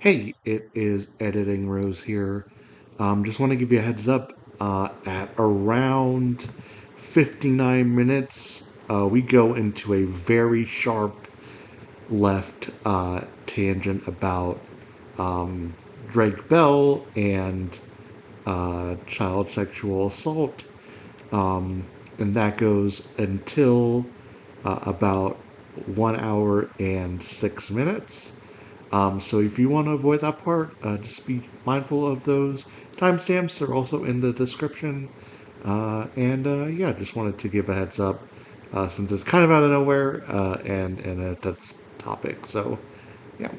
Hey, it is Editing Rose here. Just want to give you a heads up. At around 59 minutes, we go into a very sharp left tangent about Drake Bell and child sexual assault. And that goes until about 1 hour and 6 minutes. So if you want to avoid that part, just be mindful of those timestamps. They're also in the description. And just wanted to give a heads up since it's kind of out of nowhere and a touch topic. So, yeah.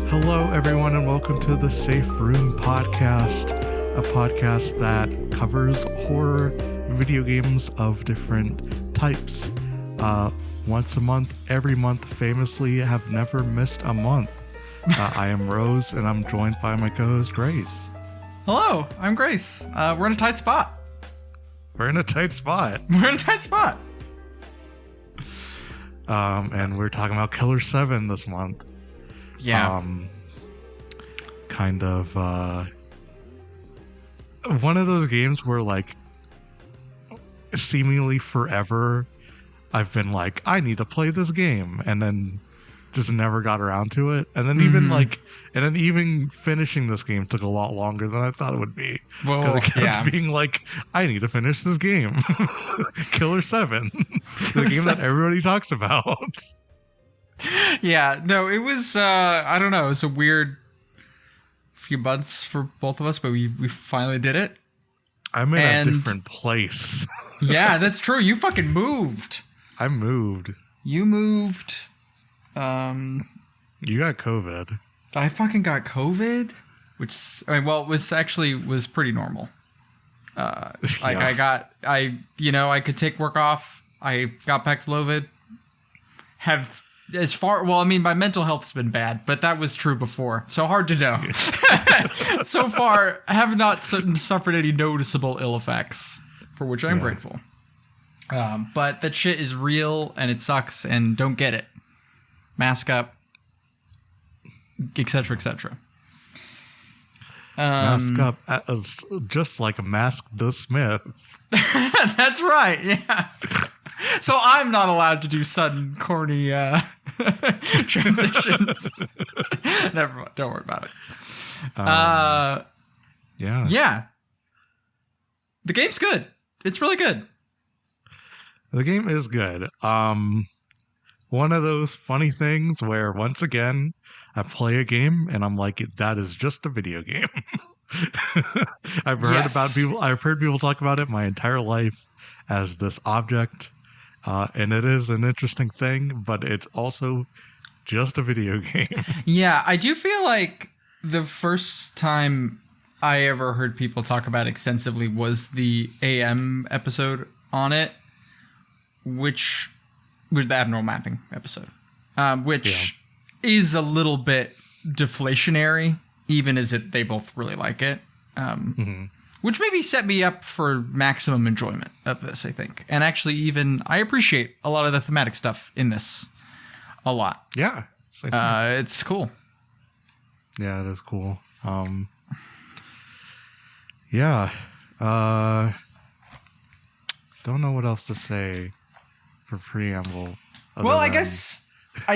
Hello, everyone, and welcome to the Safe Room Podcast, a podcast that covers horror video games of different types. Once a month, every month, famously have never missed a month. I am Rose, and I'm joined by my co-host, Grace. Hello, I'm Grace. We're in a tight spot. We're in a tight spot. And we're talking about Killer7 this month. Yeah. Kind of one of those games where, like, seemingly forever I've been like, I need to play this game, and then just never got around to it. And then even finishing this game took a lot longer than I thought it would be. Because I kept being like, I need to finish this game. Killer7. The game that everybody talks about. Yeah, no, it was, I don't know, it was a weird few months for both of us, but we finally did it. I'm in a different place. Yeah, that's true. You fucking moved. I moved. You moved. You got COVID. I fucking got COVID, which, it was pretty normal. I could take work off. I got Paxlovid. My mental health's been bad, but that was true before. So hard to know. So far, I have not suffered any noticeable ill effects, for which I'm grateful. But that shit is real, and it sucks, and don't get it. Mask up, etc., etc. Mask up, just like a Mask the Smith. That's right, yeah. So I'm not allowed to do sudden, corny transitions. Never mind. Don't worry about it. Yeah. The game's good. It's really good. The game is good. One of those funny things where, once again, I play a game and I'm like, that is just a video game. I've heard people talk about it my entire life as this object. And it is an interesting thing, but it's also just a video game. Yeah, I do feel like the first time I ever heard people talk about it extensively was the AM episode on it, which was the abnormal mapping episode, which is a little bit deflationary, even as they both really like it. Which maybe set me up for maximum enjoyment of this, I think. And actually, even I appreciate a lot of the thematic stuff in this a lot. Yeah. It's cool. Yeah, it is cool. Don't know what else to say for preamble. Well, I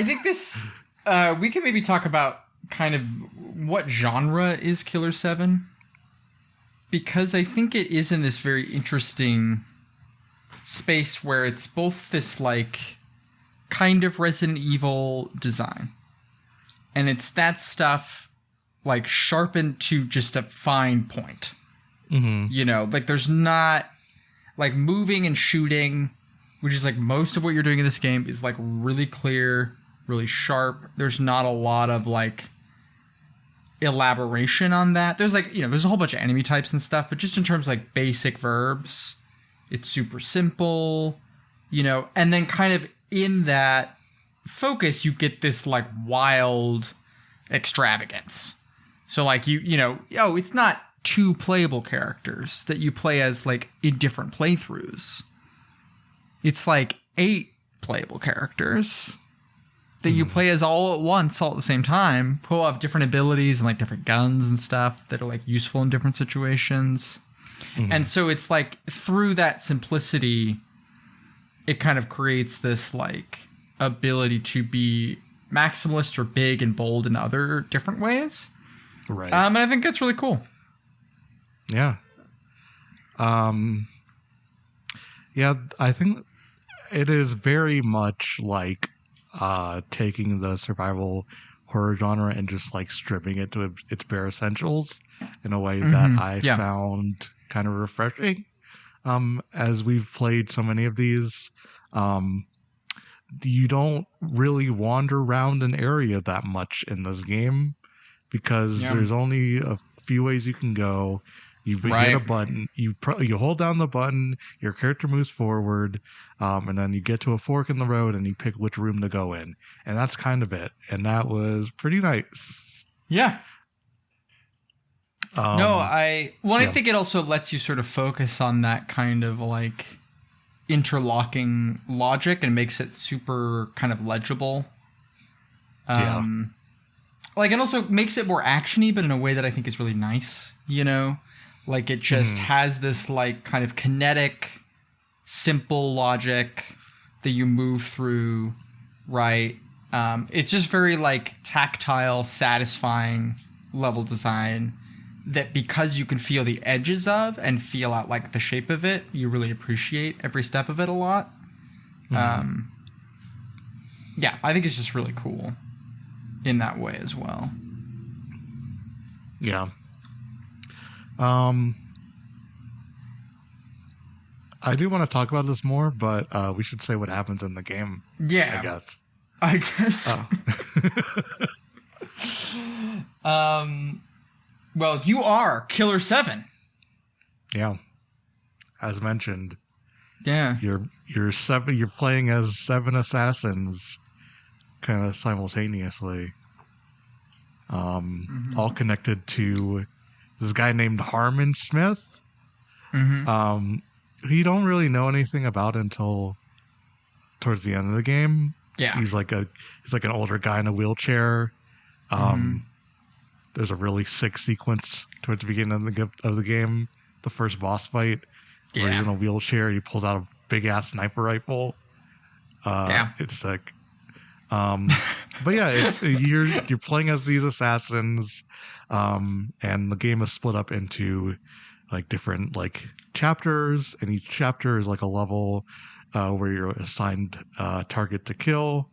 think this, we can maybe talk about kind of what genre is Killer7. Because I think it is in this very interesting space where it's both this like kind of Resident Evil design, and it's that stuff like sharpened to just a fine point. You know, like there's not like moving and shooting, which is like most of what you're doing in this game, is like really clear, really sharp. There's not a lot of like elaboration on that. There's like, you know, there's a whole bunch of enemy types and stuff, but just in terms of like basic verbs, it's super simple, you know, and then kind of in that focus, you get this like wild extravagance. So like you know, it's not 2 playable characters that you play as like in different playthroughs. It's like 8 playable characters that you play as all at once, all at the same time, who all have different abilities and like different guns and stuff that are like useful in different situations. And so it's like through that simplicity, it kind of creates this like ability to be maximalist or big and bold in other different ways. Right. And I think that's really cool. Yeah. Yeah, I think it is very much like taking the survival horror genre and just like stripping it to its bare essentials in a way that I found kind of refreshing. As we've played so many of these, you don't really wander around an area that much in this game because there's only a few ways you can go. You hit a button, you hold down the button, your character moves forward, and then you get to a fork in the road and you pick which room to go in. And that's kind of it. And that was pretty nice. Yeah. I think it also lets you sort of focus on that kind of like interlocking logic and makes it super kind of legible. Like, and also makes it more actiony, but in a way that I think is really nice, you know? Like, it just has this, like, kind of kinetic, simple logic that you move through, right? It's just very, like, tactile, satisfying level design that because you can feel the edges of and feel out, like, the shape of it, you really appreciate every step of it a lot. Yeah, I think it's just really cool in that way as well. Yeah. I do want to talk about this more, but we should say what happens in the game. Yeah. I guess. Well, you are Killer7. Yeah. As mentioned. Yeah. You're playing as 7 assassins kind of simultaneously. All connected to this guy named Harmon Smith. Who you don't really know anything about until towards the end of the game. Yeah. He's like an older guy in a wheelchair. There's a really sick sequence towards the beginning of the game. The first boss fight where he's in a wheelchair. He pulls out a big ass sniper rifle. It's like, but yeah, it's you're playing as these assassins, and the game is split up into like different like chapters, and each chapter is like a level where you're assigned a target to kill.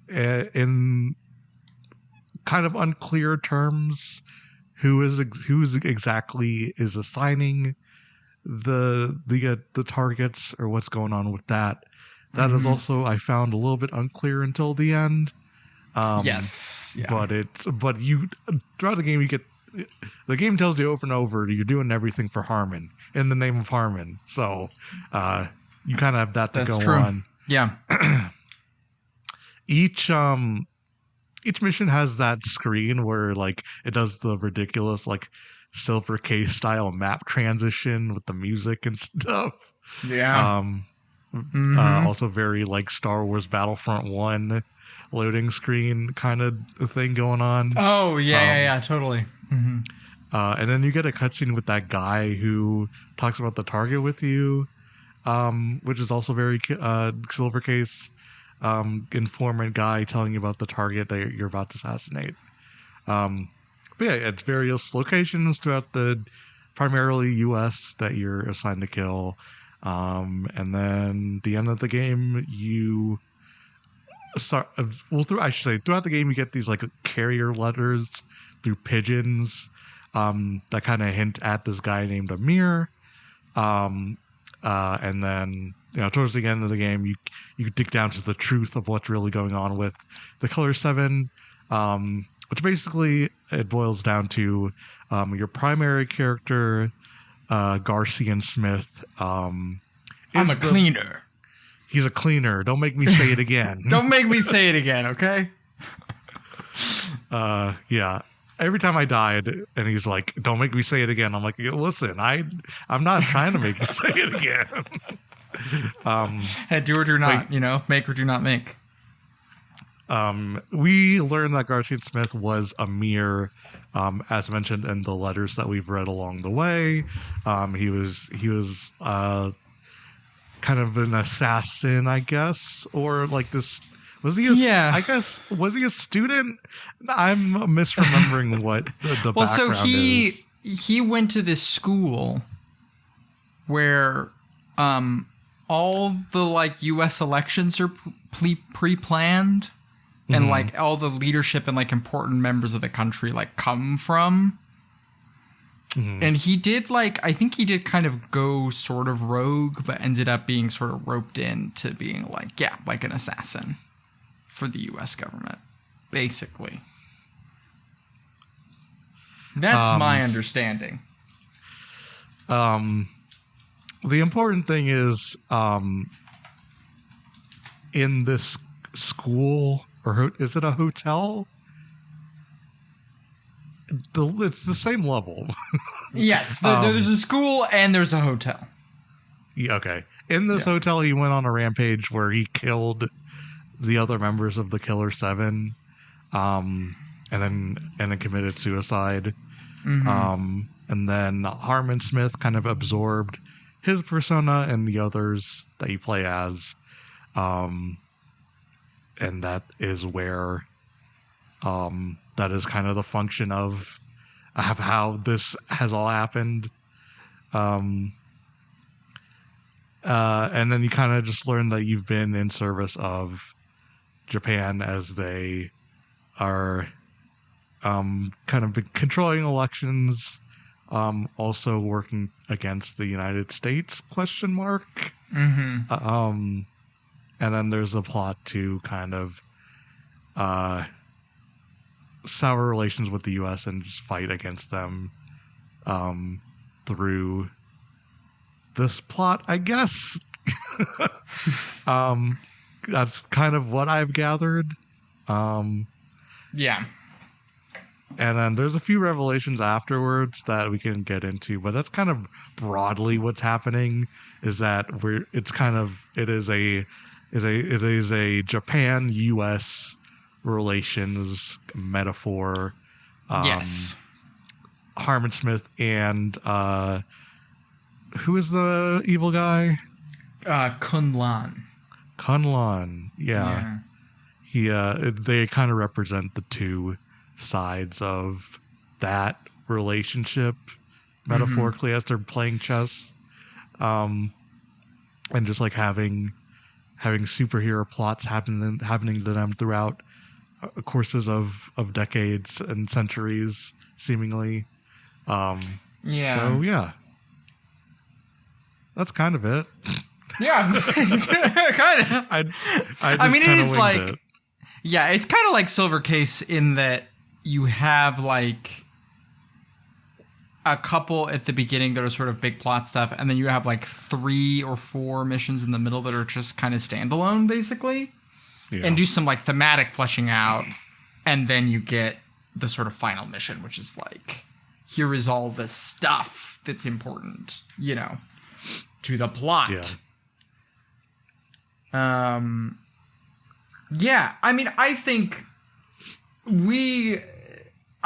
In kind of unclear terms, who's exactly is assigning the targets or what's going on with that. That is also, I found, a little bit unclear until the end. Yes. Yeah. But you throughout the game the game tells you over and over you're doing everything for Harmon in the name of Harmon. So you kind of have that to go on. Yeah. Each mission has that screen where like it does the ridiculous like Silver Case style map transition with the music and stuff. Yeah. Also very like Star Wars Battlefront 1 loading screen kind of thing going on. Oh yeah, totally. And then you get a cutscene with that guy who talks about the target with you, which is also very Silver Case informant guy telling you about the target that you're about to assassinate. But yeah, at various locations throughout the primarily U.S. that you're assigned to kill. And then the end of the game, throughout the game, you get these like carrier letters through pigeons that kind of hint at this guy named Amir. And then, towards the end of the game, you dig down to the truth of what's really going on with the Killer7, which basically it boils down to your primary character, Garcian Smith. I'm a cleaner. He's a cleaner. Don't make me say it again. Don't make me say it again, okay? Yeah. Every time I died, and he's like, "Don't make me say it again." I'm like, "Listen, I'm not trying to make you say it again." Hey, do or do not, make or do not make. We learned that Garcian Smith was Amir, as mentioned in the letters that we've read along the way. He was kind of an assassin, I guess, or like this. Was he? I guess, was he a student? I'm misremembering what the background is. He went to this school where all the like U.S. elections are pre-planned, and like all the leadership and like important members of the country like come from. And he did I think he did kind of go sort of rogue, but ended up being sort of roped into being like an assassin for the U.S. government, basically. That's my understanding. The important thing is, in this school, or is it a hotel? It's the same level. Yes, there's a school and there's a hotel. Yeah, okay. In this hotel, he went on a rampage where he killed the other members of the Killer7, and then committed suicide. And then Harmon Smith kind of absorbed his persona and the others that you play as, and that is where that is kind of the function of how this has all happened. And then you kind of just learn that you've been in service of Japan as they are kind of been controlling elections, also working against the United States, ? And then there's a plot to kind of sour relations with the U.S. and just fight against them through this plot, I guess. That's kind of what I've gathered. Yeah. And then there's a few revelations afterwards that we can get into, but that's kind of broadly what's happening. Is that it is a Japan-U.S. relations metaphor. Yes. Harmon Smith and who is the evil guy? Kunlan. Kunlan, yeah. They kind of represent the two sides of that relationship metaphorically as they're playing chess, and just like having superhero plots happening to them throughout courses of decades and centuries, seemingly. So yeah, that's kind of it. Yeah, kind of. I mean, it is like, it's kind of like Silver Case in that you have like a couple at the beginning that are sort of big plot stuff, and then you have like 3 or 4 missions in the middle that are just kind of standalone, basically, and do some like thematic fleshing out, and then you get the sort of final mission, which is like, here is all the stuff that's important, to the plot. I mean, I think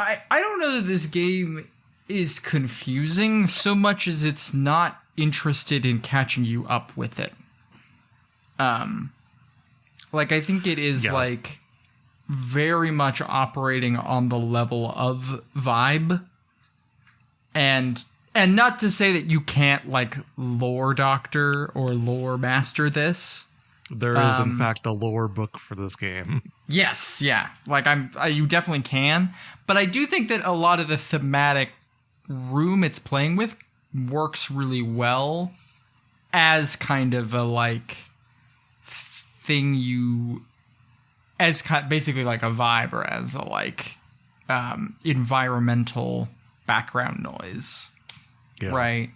I don't know that this game is confusing so much as it's not interested in catching you up with it. Like, I think it is like very much operating on the level of vibe and And not to say that you can't like lore doctor or lore master this. There is, in fact, a lore book for this game. Yes, yeah. Like you definitely can, but I do think that a lot of the thematic room it's playing with works really well as kind of a like thing as basically like a vibe or as a like environmental background noise. Yeah. Right.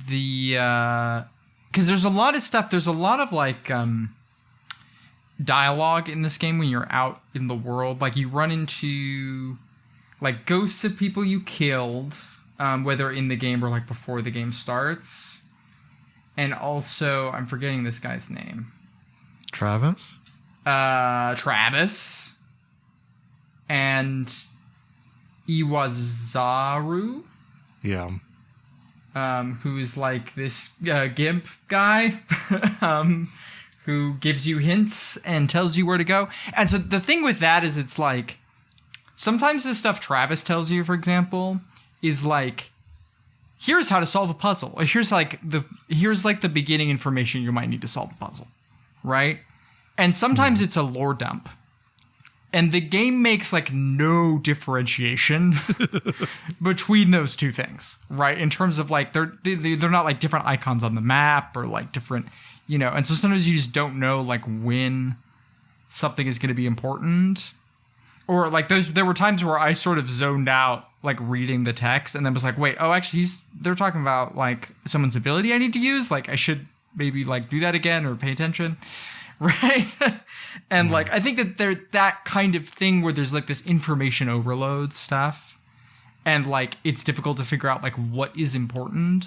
Because there's a lot of stuff. There's a lot of like dialogue in this game when you're out in the world. Like you run into like ghosts of people you killed, whether in the game or like before the game starts. And also, I'm forgetting this guy's name. Travis? Travis. And Iwazaru. Yeah. Who is like this gimp guy who gives you hints and tells you where to go. And so the thing with that is it's like sometimes the stuff Travis tells you, for example, is like, here's how to solve a puzzle. Or here's the beginning information you might need to solve a puzzle. Right? And sometimes it's a lore dump. And the game makes like no differentiation between those two things, right? In terms of like they're not like different icons on the map or like different, and so sometimes you just don't know like when something is going to be important. Or like there were times where I sort of zoned out like reading the text and then was like, wait, oh actually they're talking about like someone's ability I need to use, like I should maybe like do that again or pay attention. Right. And like, I think that they're that kind of thing where there's like this information overload stuff and like, it's difficult to figure out like what is important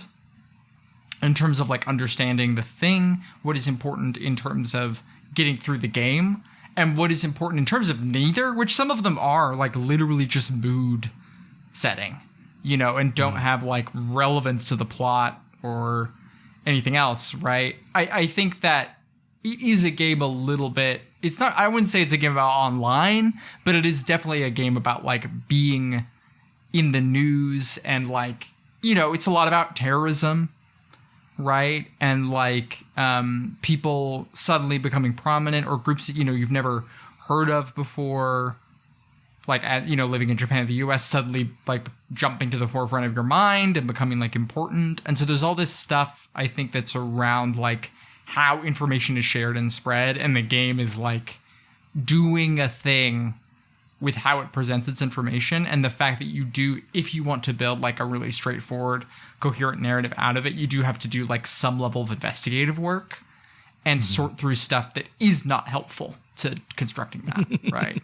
in terms of like understanding the thing, what is important in terms of getting through the game and what is important in terms of neither, which some of them are like literally just mood setting, and don't have like relevance to the plot or anything else. Right. I think that it is a game a little bit, it's not, I wouldn't say it's a game about online, but it is definitely a game about like being in the news and like, it's a lot about terrorism, right? And like people suddenly becoming prominent or groups that, you've never heard of before, like, living in Japan or the US, suddenly like jumping to the forefront of your mind and becoming like important. And so there's all this stuff, I think, that's around like how information is shared and spread, and the game is like doing a thing with how it presents its information, and the fact that you do, if you want to build like a really straightforward, coherent narrative out of it, you do have to do like some level of investigative work and sort through stuff that is not helpful to constructing that, right?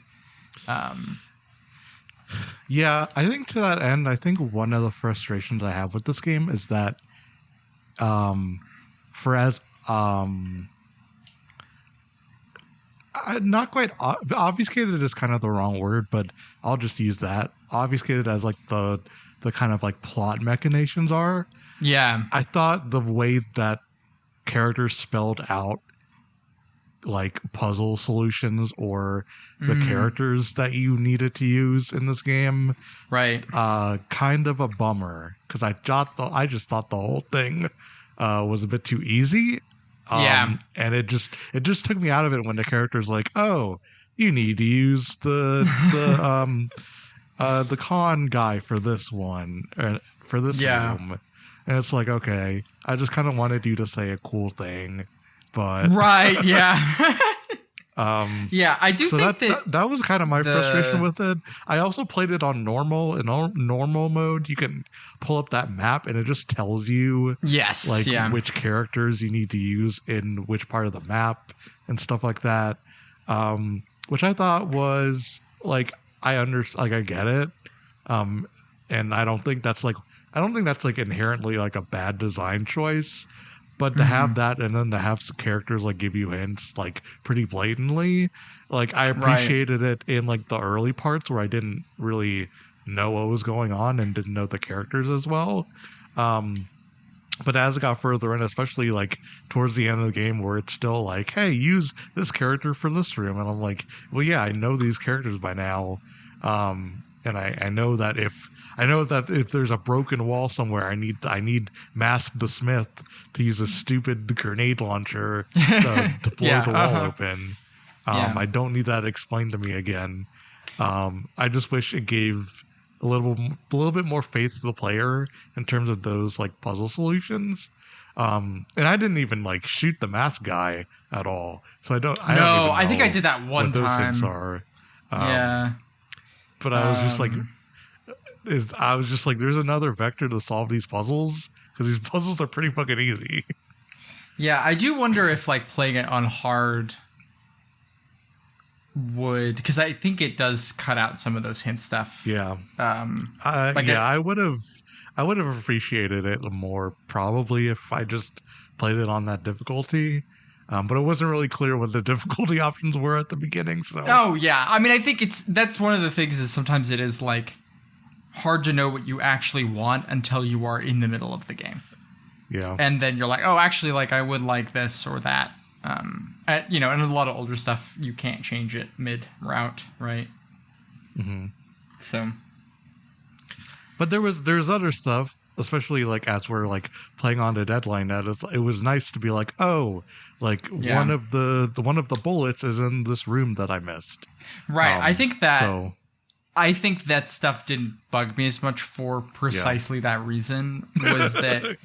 Yeah, I think to that end, I think one of the frustrations I have with this game is that not quite obfuscated is kind of the wrong word, but I'll just use that. Obfuscated as like the kind of like plot machinations are. Yeah. I thought the way that characters spelled out like puzzle solutions or the characters that you needed to use in this game, right, kind of a bummer, because I just thought the whole thing was a bit too easy. And it just took me out of it when the character's like, oh, you need to use the con guy for this one, for this room. And it's like, okay, I just kind of wanted you to say a cool thing, but right, yeah. Yeah, I do so think that was kind of my frustration with it. I also played it on normal. In normal mode, you can pull up that map and it just tells you which characters you need to use in which part of the map and stuff like that. Which I thought was like, I get it. And I don't think that's like inherently like a bad design choice. But to have that and then to have some characters like give you hints like pretty blatantly, like I appreciated it in like the early parts where I didn't really know what was going on and didn't know the characters as well. But as it got further in, especially like towards the end of the game where it's still like, hey, use this character for this room. And I'm like, well, yeah, I know these characters by now. and I know that if there's a broken wall somewhere, I need Mask the Smith to use a stupid grenade launcher to blow the wall open. I don't need that explained to me again. I just wish it gave a little bit more faith to the player in terms of those like puzzle solutions. And I didn't even like shoot the mask guy at all, so I don't even know I think I did that one what those time. things are. Yeah, but I was just like, there's another vector to solve these puzzles, because these puzzles are pretty fucking easy. Yeah, I do wonder if like playing it on hard would, because I think it does cut out some of those hint stuff. Yeah. I would have appreciated it more probably if I just played it on that difficulty. But it wasn't really clear what the difficulty options were at the beginning. So. Oh yeah, I mean, I think that's one of the things is sometimes it is like hard to know what you actually want until you are in the middle of the game. Yeah. And then you're like, oh, actually, like I would like this or that. And a lot of older stuff you can't change it mid route, right? Mm-hmm. So. But there's other stuff, especially like as we're like playing on the deadline, that it was nice to be like, oh, like one of the bullets is in this room that I missed. Right. I think that stuff didn't bug me as much for precisely that reason. Was that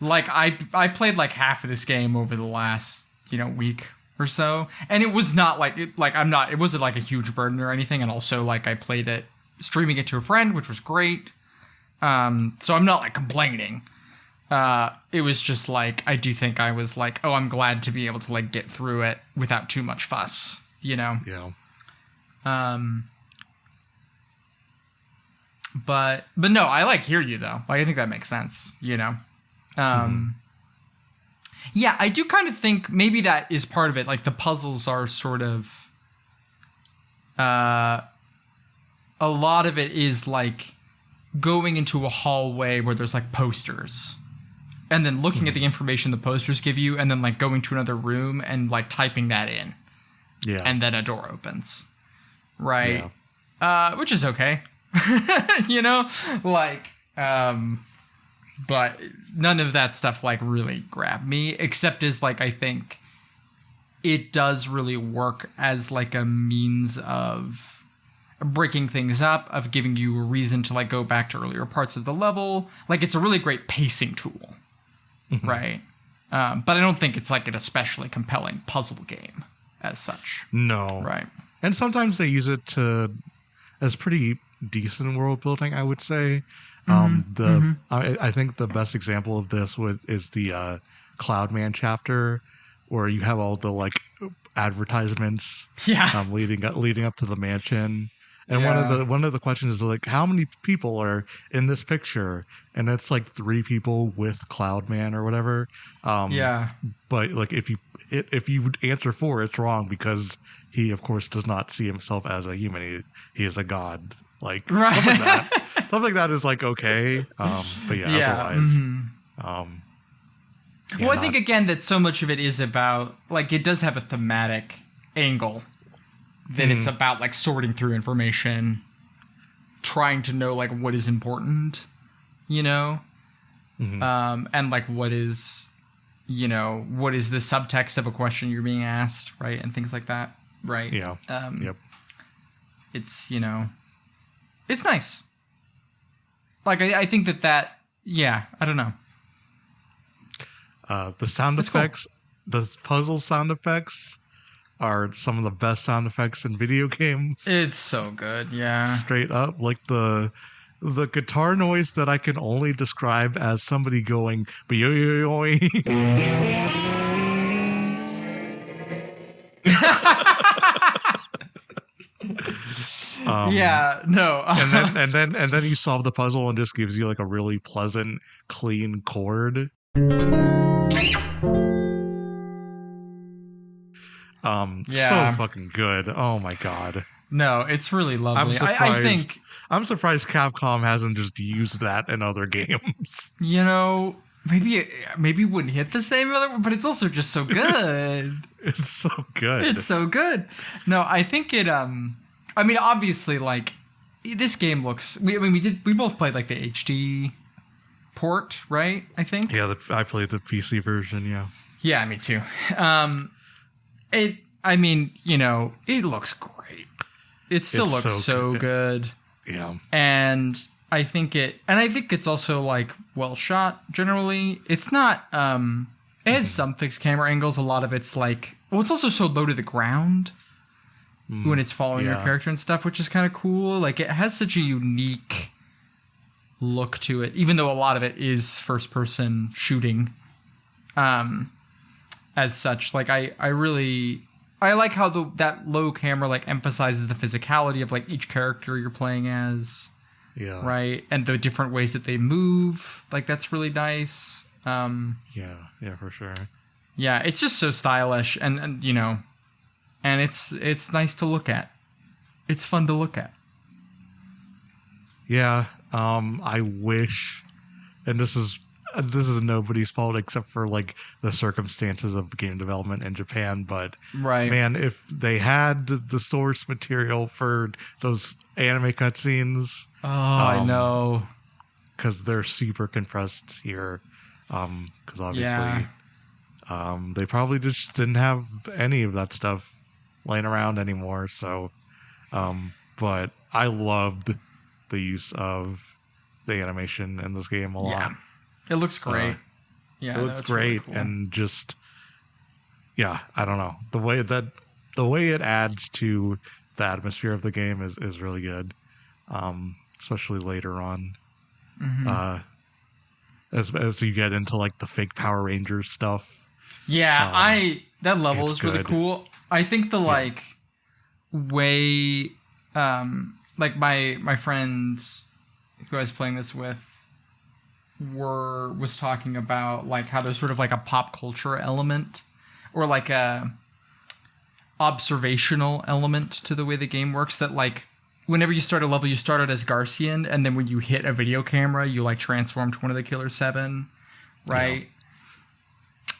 like I played like half of this game over the last week or so, and it was not like it wasn't like a huge burden or anything, and also like I played it streaming it to a friend, which was great. So I'm not like complaining. It was just like, I do think I was like, oh, I'm glad to be able to like get through it without too much fuss, Yeah. But no, I like hear you though. Like, I think that makes sense, Yeah, I do kind of think maybe that is part of it. Like the puzzles are sort of, a lot of it is like going into a hallway where there's like posters and then looking at the information the posters give you and then like going to another room and like typing that in. Yeah. And then a door opens. Right. Which is okay. But none of that stuff like really grabbed me, except as like, I think it does really work as like a means of breaking things up, of giving you a reason to like go back to earlier parts of the level. Like it's a really great pacing tool, right? But I don't think it's like an especially compelling puzzle game as such. No. Right. And sometimes they use it as pretty decent world building, I would say. I think the best example of this is the Cloudman chapter, where you have all the like advertisements leading up to the mansion. And one of the questions is like, how many people are in this picture? And it's like 3 people with Cloudman or whatever. But like if you answer 4, it's wrong, because he of course does not see himself as a human. He is a god. Like stuff like that. Stuff like that is like okay. But otherwise. Well, I think again that so much of it is about like it does have a thematic angle. That it's about like sorting through information, trying to know like what is important, and like what is the subtext of a question you're being asked, right, and things like that, right? Yeah. It's it's nice. Like I think that I don't know. The sound effects, the puzzle sound effects are some of the best sound effects in video games. It's so good, yeah. Straight up, like the guitar noise that I can only describe as somebody going yo-yo-yo. And then you solve the puzzle and just gives you like a really pleasant, clean chord. So fucking good. Oh my god. No, it's really lovely. I'm surprised Capcom hasn't just used that in other games. Maybe it wouldn't hit the same but it's also just so good. It's so good. It's so good. No, I think it obviously like this game looks. We both played like the HD port, right? I think. Yeah, I played the PC version. Yeah. Yeah, me too. It looks great. It still looks so good. Yeah. And I think it's also like well shot generally. It's not it has some fixed camera angles. A lot of it's like, well, it's also so low to the ground when it's following your character and stuff, which is kind of cool. Like it has such a unique look to it, even though a lot of it is first person shooting. As such, like I like how that low camera like emphasizes the physicality of like each character you're playing as. Yeah. Right, and the different ways that they move, like that's really nice. Yeah, for sure. Yeah, it's just so stylish, and it's nice to look at. It's fun to look at. Yeah, I wish, and this is nobody's fault except for like the circumstances of game development in Japan, but right, man, if they had the source material for those anime cutscenes, I know, because they're super compressed here, because obviously they probably just didn't have any of that stuff laying around anymore. So but I loved the use of the animation in this game a lot. It looks great. It looks great, really cool. And just I don't know, the way it adds to the atmosphere of the game is really good, especially later on, as you get into like the fake Power Rangers stuff. That level is really cool. I think the like way like my friends who I was playing this with was talking about like how there's sort of like a pop culture element or like a observational element to the way the game works, that like whenever you start a level you start out as Garcian, and then when you hit a video camera you like transform to one of the Killer7, right?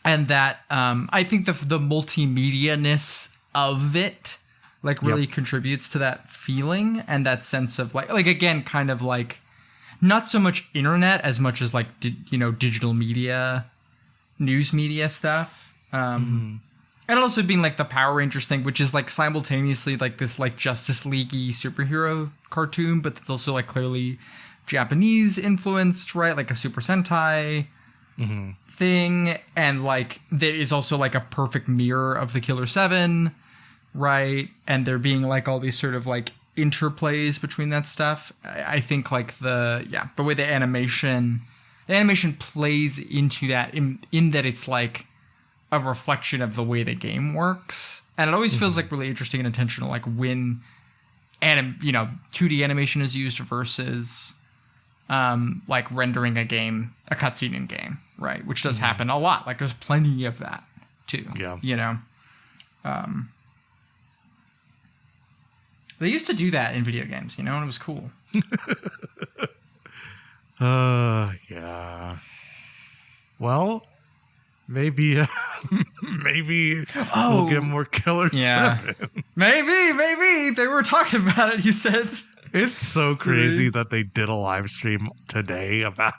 And that I think the multimedia-ness of it like really contributes to that feeling and that sense of like again kind of like not so much internet as much as like digital media, news media stuff. And also being like the Power Rangers thing, which is like simultaneously like this like Justice League-y superhero cartoon, but it's also like clearly Japanese influenced, right? Like a Super Sentai thing. And like there is also like a perfect mirror of the Killer7, right? And there being like all these sort of like interplays between that stuff. I think like the way the animation plays into that in that it's like a reflection of the way the game works, and it always feels like really interesting and intentional, like when 2D animation is used versus like rendering a cutscene in game, right? Which does happen a lot. Like there's plenty of that too. They used to do that in video games, and it was cool. Yeah. Well, maybe we'll get more Killer7. Maybe they were talking about it. You said it's so crazy that they did a live stream today about,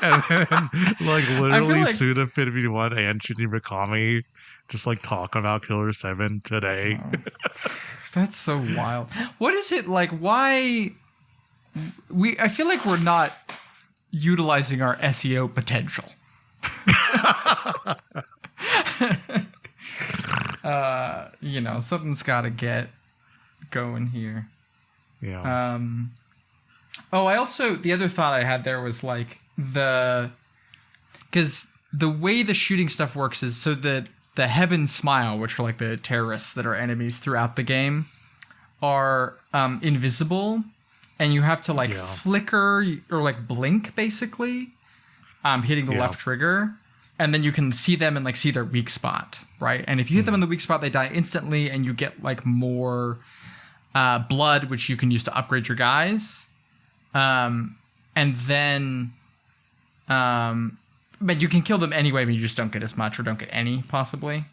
and then like literally Suda51 and Shinji Mikami just like talk about Killer7 today. That's so wild. What is it like? Why I feel like we're not utilizing our SEO potential. Something's got to get going here. Yeah. The other thought I had there was like because the way the shooting stuff works is so that the Heaven Smile, which are like the terrorists that are enemies throughout the game, are invisible, and you have to like flicker or like blink basically, hitting the left trigger, and then you can see them and like see their weak spot, right? And if you hit them in the weak spot, they die instantly, and you get like more blood, which you can use to upgrade your guys, and then but you can kill them anyway, but you just don't get as much or don't get any, possibly.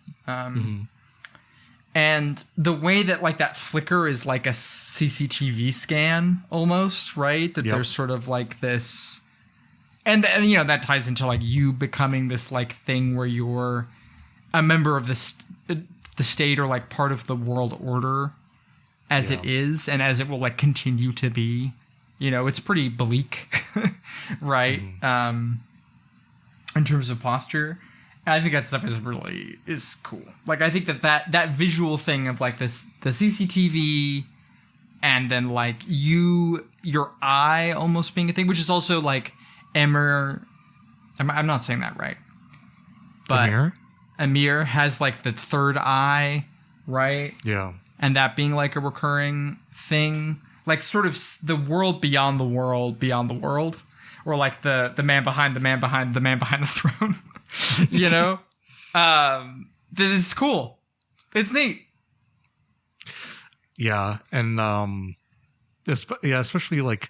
And the way that like that flicker is like a CCTV scan almost, right? That there's sort of like this, and you know, that ties into like you becoming this like thing where you're a member of the state or like part of the world order as it is, and as it will like continue to be. You know, it's pretty bleak, right? In terms of posture. I think that stuff is cool. Like, I think that visual thing of like this, the CCTV, and then like your eye almost being a thing, which is also like Emir. I'm not saying that right, but Emir has like the third eye, right? Yeah, and that being like a recurring thing, like sort of the world beyond the world beyond the world, or like the man behind the man behind the man behind the throne. You know, this is cool. It's neat. Yeah, and especially like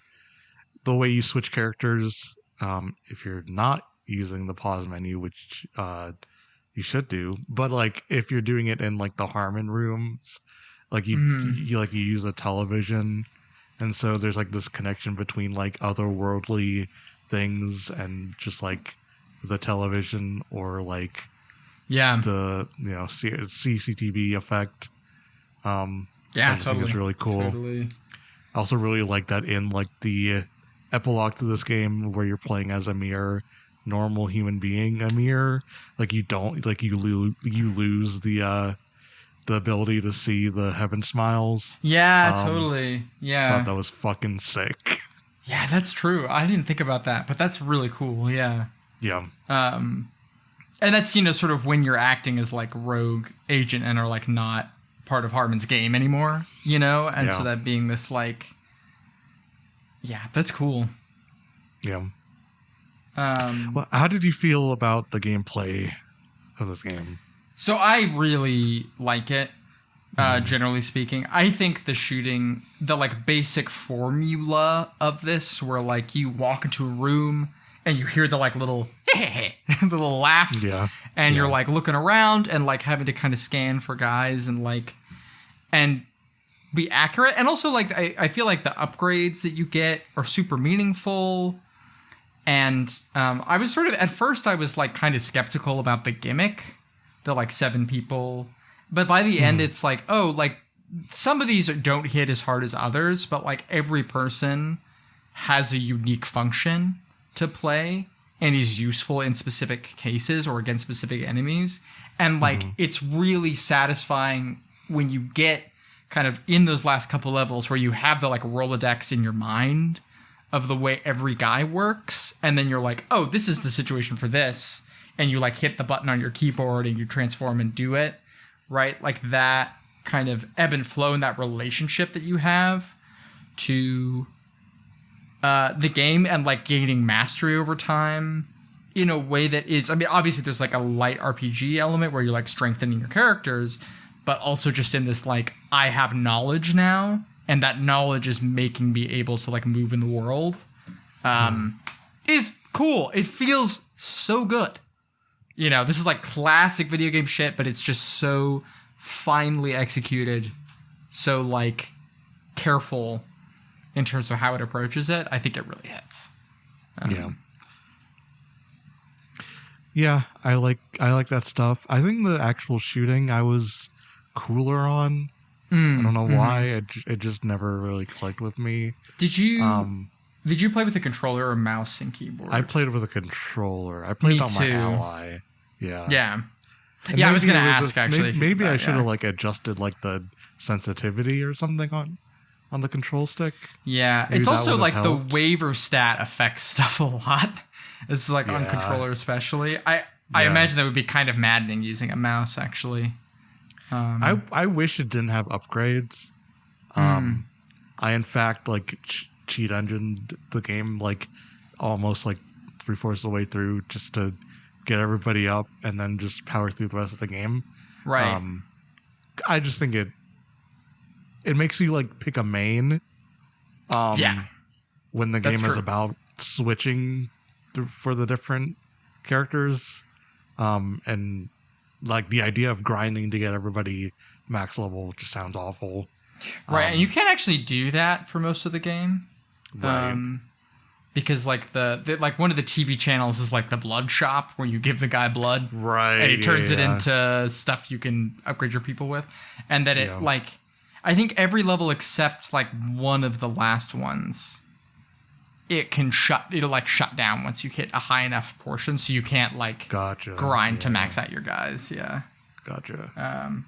the way you switch characters. If you're not using the pause menu, which you should do, but like if you're doing it in like the Harmon rooms, like you use a television, and so there's like this connection between like otherworldly things and just like the television, or like the CCTV effect. I just think it's really cool. Totally. I also really like that in like the epilogue to this game where you're playing as Amir, normal human being Amir. Like you don't like you lose the ability to see the heaven smiles. Yeah, totally. Yeah, I thought that was fucking sick. Yeah, that's true. I didn't think about that, but that's really cool. Yeah. Yeah. And that's, you know, sort of when you're acting as like rogue agent and are like not part of Harmon's game anymore, you know? And so that being this like, yeah, that's cool. Yeah. Well, how did you feel about the gameplay of this game? So I really like it, generally speaking. I think the shooting, the like basic formula of this, where like you walk into a room and you hear the like little the little laugh, and you're like looking around and like having to kind of scan for guys and like and be accurate, and also like I feel like the upgrades that you get are super meaningful. And I was sort of at first I was like kind of skeptical about the gimmick, the like 7 people, but by the end it's like, oh, like some of these don't hit as hard as others, but like every person has a unique function to play and is useful in specific cases or against specific enemies. And like it's really satisfying when you get kind of in those last couple levels where you have the like Rolodex in your mind of the way every guy works, and then you're like, oh, this is the situation for this, and you like hit the button on your keyboard and you transform and do it, right? Like that kind of ebb and flow and that relationship that you have to the game, and like gaining mastery over time in a way that is, I mean, obviously there's like a light RPG element where you're like strengthening your characters, but also just in this like, I have knowledge now, and that knowledge is making me able to like move in the world, is cool. It feels so good. You know, this is like classic video game shit, but it's just so finely executed, so like careful in terms of how it approaches it. I think it really hits. Yeah, I like that stuff. I think the actual shooting I was cooler on. I don't know why. It just never really clicked with me. Did you play with a controller or mouse and keyboard? I played with a controller. I played on my Ally. Yeah. Yeah. Yeah, I was going to ask, actually. Maybe I should have like adjusted like the sensitivity or something on the control stick. Yeah. Maybe it's also like helped. The waiver stat affects stuff a lot. It's like on controller especially. I imagine that would be kind of maddening using a mouse, actually. I wish it didn't have upgrades. I in fact like cheat engined the game like almost like 3/4 of the way through just to get everybody up and then just power through the rest of the game. Right. I just think it makes you like pick a main. When the game is about switching for the different characters, and like the idea of grinding to get everybody max level just sounds awful. Right, and you can't actually do that for most of the game. Right. Because like the like one of the TV channels is like the blood shop where you give the guy blood, right, and he turns it into stuff you can upgrade your people with, and then it like I think every level except like one of the last ones, it'll shut down once you hit a high enough portion, so you can't like grind to max out your guys. Yeah, gotcha.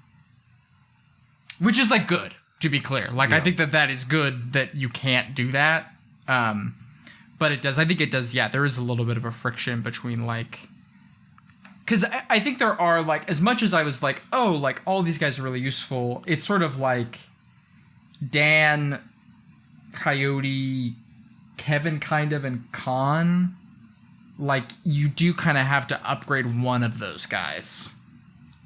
Which is like good, to be clear. Like I think that is good that you can't do that. But it does. I think it does. Yeah, there is a little bit of a friction between like, because I think there are like, as much as I was like, oh, like all these guys are really useful. It's sort of like Dan, Coyote, Kevin, kind of, and Khan. Like you do kind of have to upgrade one of those guys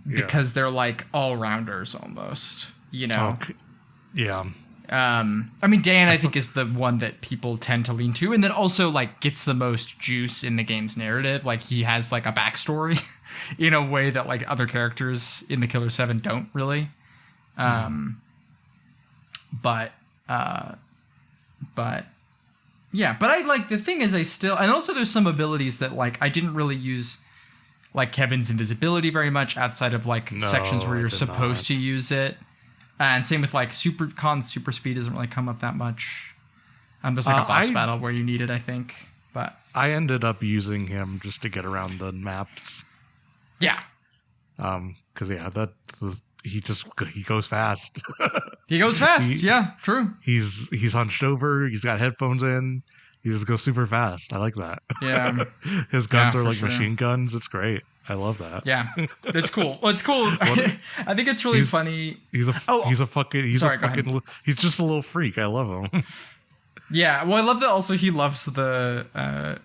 because they're like all rounders almost. You know. Okay. Yeah. I mean, Dan, I think, is the one that people tend to lean to, and then also like gets the most juice in the game's narrative. Like he has like a backstory in a way that like other characters in the Killer7 don't really. But yeah, but I like, the thing is I still, and also there's some abilities that like I didn't really use, like Kevin's invisibility very much outside of like sections where you're supposed to use it. And same with like super speed doesn't really come up that much. There's like a boss battle where you need it, I think. But I ended up using him just to get around the maps. Yeah. Because he goes fast. He goes fast. Yeah, true. He's hunched over. He's got headphones in. He just goes super fast. I like that. Yeah. His guns are like machine guns. It's great. I love that. Yeah, it's cool. Well, it's cool. I think it's really funny. He's just a little freak. I love him. Yeah, well, I love that. Also, he loves the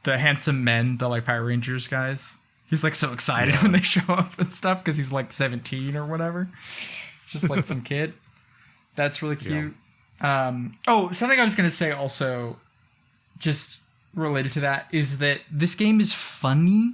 handsome men, the like Power Rangers guys. He's like so excited when they show up and stuff because he's like 17 or whatever, just like some kid. That's really cute. Something I was gonna say also, just related to that, is that this game is funny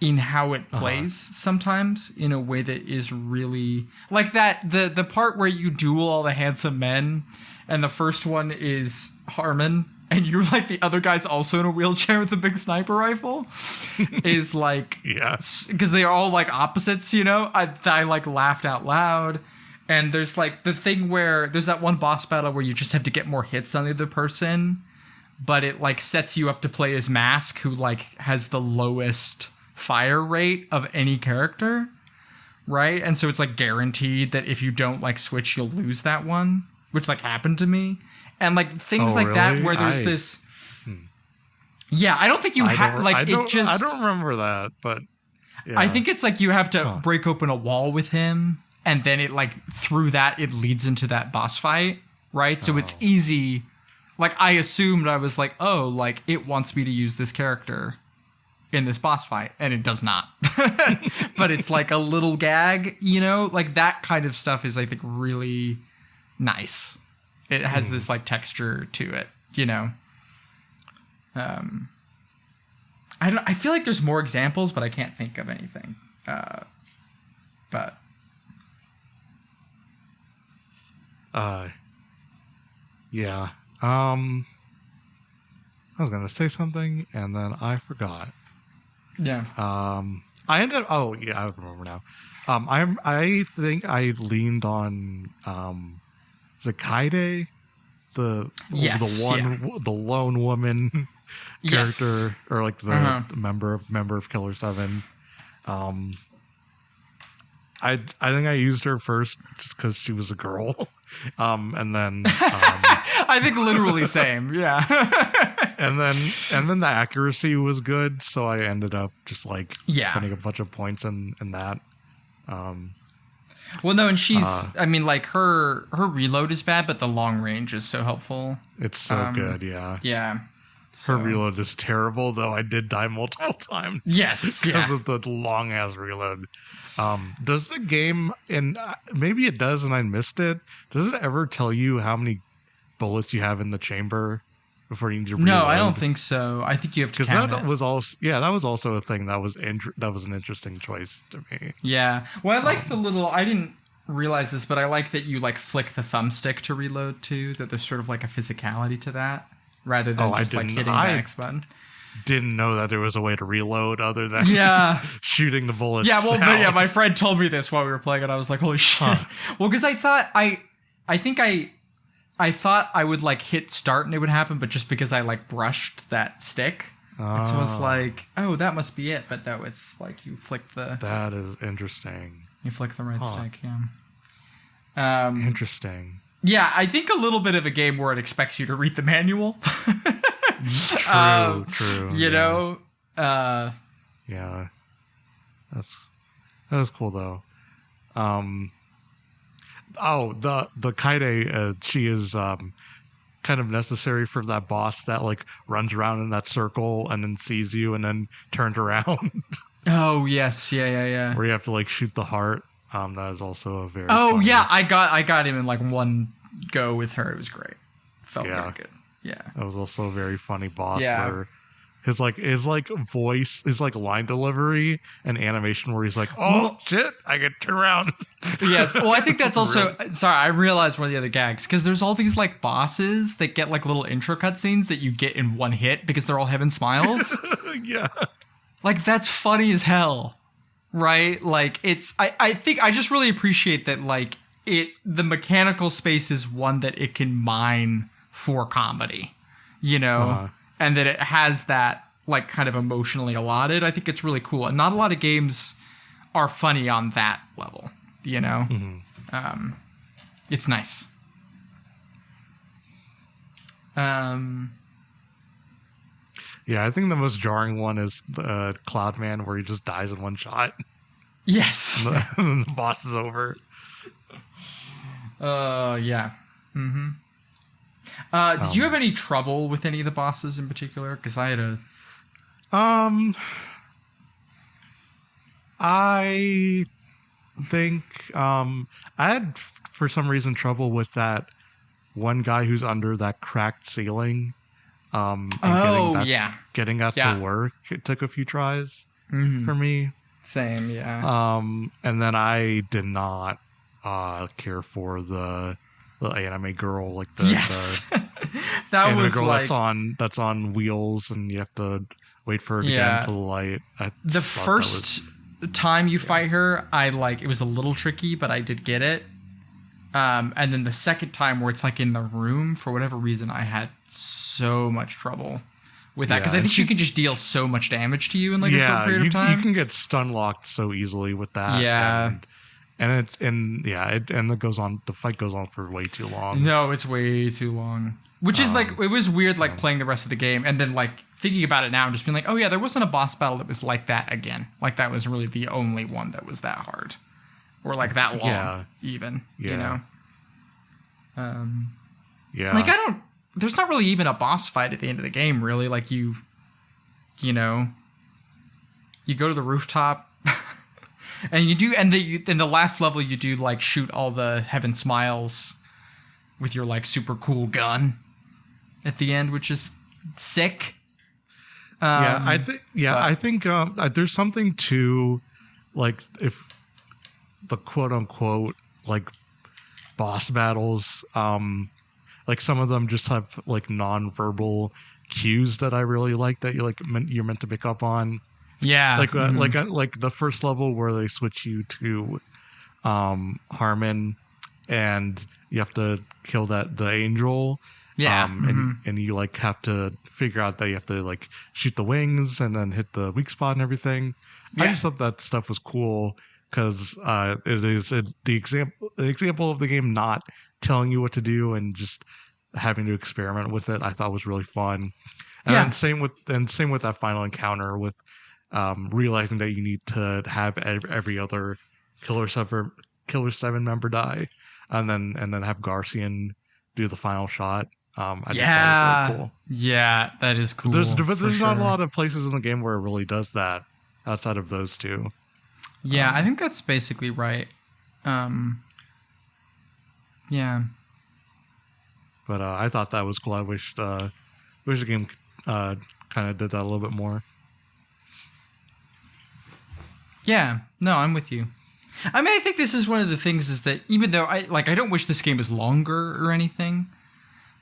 in how it plays sometimes in a way that is really like that. The part where you duel all the handsome men and the first one is Harmon and you're like the other guy's also in a wheelchair with a big sniper rifle is like, because they are all like opposites, you know. I like laughed out loud. And there's like the thing where there's that one boss battle where you just have to get more hits on the other person, but it like sets you up to play as Mask, who like has the lowest fire rate of any character, right? And so it's like guaranteed that if you don't like switch, you'll lose that one, which like happened to me. And like things like that where there's this I don't think you have like I don't remember that, but I think it's like you have to break open a wall with him, and then it like through that it leads into that boss fight, right? So it's easy. Like I assumed, I was like, oh, like it wants me to use this character in this boss fight, and it does not. But it's like a little gag, you know, like that kind of stuff is, I think, really nice. It has this like texture to it, you know. I feel like there's more examples, but I can't think of anything. But yeah. I was gonna say something and then I forgot. Yeah. I ended up. Oh yeah, I remember now. I think I leaned on Zakaide, the lone woman character, or like the member of Killer7. I think I used her first just because she was a girl, and then I think literally same, yeah. and then the accuracy was good, so I ended up just like putting a bunch of points in that. Well, no, and she's I mean, like her reload is bad, but the long range is so helpful. It's so good, yeah. Yeah. Her reload is terrible, though I did die multiple times. Yes, because of the long ass reload. Does the game, and maybe it does and I missed it, does it ever tell you how many bullets you have in the chamber? before you need to reload? No, I don't think so. I think you have to count that was also that was also a thing that was an interesting choice to me. Yeah. Well, I like the little. I didn't realize this, but I like that you like flick the thumbstick to reload too. That there's sort of like a physicality to that, rather than just like hitting the X button. Didn't know that there was a way to reload other than shooting the bullets. Yeah, well, but my friend told me this while we were playing it. I was like, holy shit. Huh. Well, because I thought I thought I would like hit start and it would happen, but just because I like brushed that stick. And so I was like, oh, that must be it. But no, it's like you flick the... That is interesting. You flick the right stick, yeah. Interesting. Yeah, I think a little bit of a game where it expects you to read the manual. True. You know? Yeah. That's cool, though. The Kaide, she is kind of necessary for that boss that like runs around in that circle and then sees you and then turns around. Oh yes, yeah. Where you have to like shoot the heart. That is also a very. Oh funny. Yeah, I got him in like one go with her. It was great. Felt very good. Yeah. That was also a very funny boss. Yeah. Where his voice, his like line delivery and animation where he's like, oh shit, I can turn around. Yes. Well, I think that's also, sorry, I realized one of the other gags, because there's all these like bosses that get like little intro cutscenes that you get in one hit because they're all heaven smiles. Yeah. Like that's funny as hell. Right? Like it's, I think I just really appreciate that like the mechanical space is one that it can mine for comedy, you know? Uh-huh. And that it has that like kind of emotionally allotted. I think it's really cool. And not a lot of games are funny on that level, you know? Mm-hmm. It's nice. Yeah, I think the most jarring one is the Cloudman where he just dies in one shot. Yes. And the boss is over. Yeah. Mm-hmm. Did you have any trouble with any of the bosses in particular? Because I had I think I had for some reason trouble with that one guy who's under that cracked ceiling. And getting that to work. It took a few tries for me. Same, yeah. And then I did not care for the anime girl, like the that anime was girl like that's on wheels, and you have to wait for her to get into the light. The first time you fight her, it was a little tricky, but I did get it. And then the second time where it's like in the room, for whatever reason, I had so much trouble with that because I think she can just deal so much damage to you in like a short period of time. You can get stun locked so easily with that. Yeah. It goes on. The fight goes on for way too long. No, it's way too long. Which is like, it was weird, like playing the rest of the game and then like thinking about it now and just being like, oh yeah, there wasn't a boss battle that was like that again. Like that was really the only one that was that hard, or like that long, even. Yeah. You know. Like there's not really even a boss fight at the end of the game, really. Like you go to the rooftop. And you do, and in the last level, you do like shoot all the heaven smiles with your like super cool gun at the end, which is sick. I think there's something to like if the quote unquote like boss battles, like some of them just have like non-verbal cues that I really like that you're meant to pick up on. Yeah, like the first level where they switch you to Harmon, and you have to kill the angel. Yeah, and you like have to figure out that you have to like shoot the wings and then hit the weak spot and everything. Yeah. I just thought that stuff was cool because it is the example of the game not telling you what to do and just having to experiment with it. I thought was really fun. And then same with that final encounter with. Realizing that you need to have every other Killer7 member die, and then have Garcian do the final shot. I just thought it was really cool. Yeah, that is cool. There's not a lot of places in the game where it really does that outside of those two. Yeah, I think that's basically right. Yeah. But I thought that was cool. I wished wish the game kind of did that a little bit more. Yeah, no, I'm with you. I mean, I think this is one of the things is that even though I don't wish this game was longer or anything,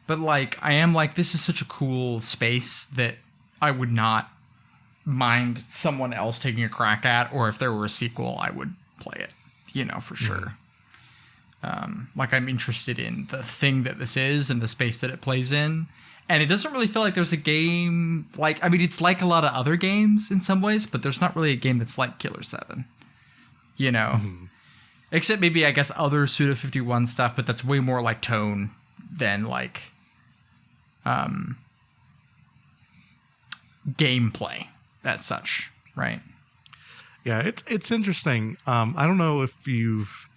but like I am like, this is such a cool space that I would not mind someone else taking a crack at, or if there were a sequel, I would play it, for sure. Like I'm interested in the thing that this is and the space that it plays in. And it doesn't really feel like there's a game like, I mean, it's like a lot of other games in some ways, but there's not really a game that's like Killer7, except maybe, I guess, other Suda 51 stuff, but that's way more like tone than like, gameplay as such. Right. Yeah. It's interesting. I don't know if you've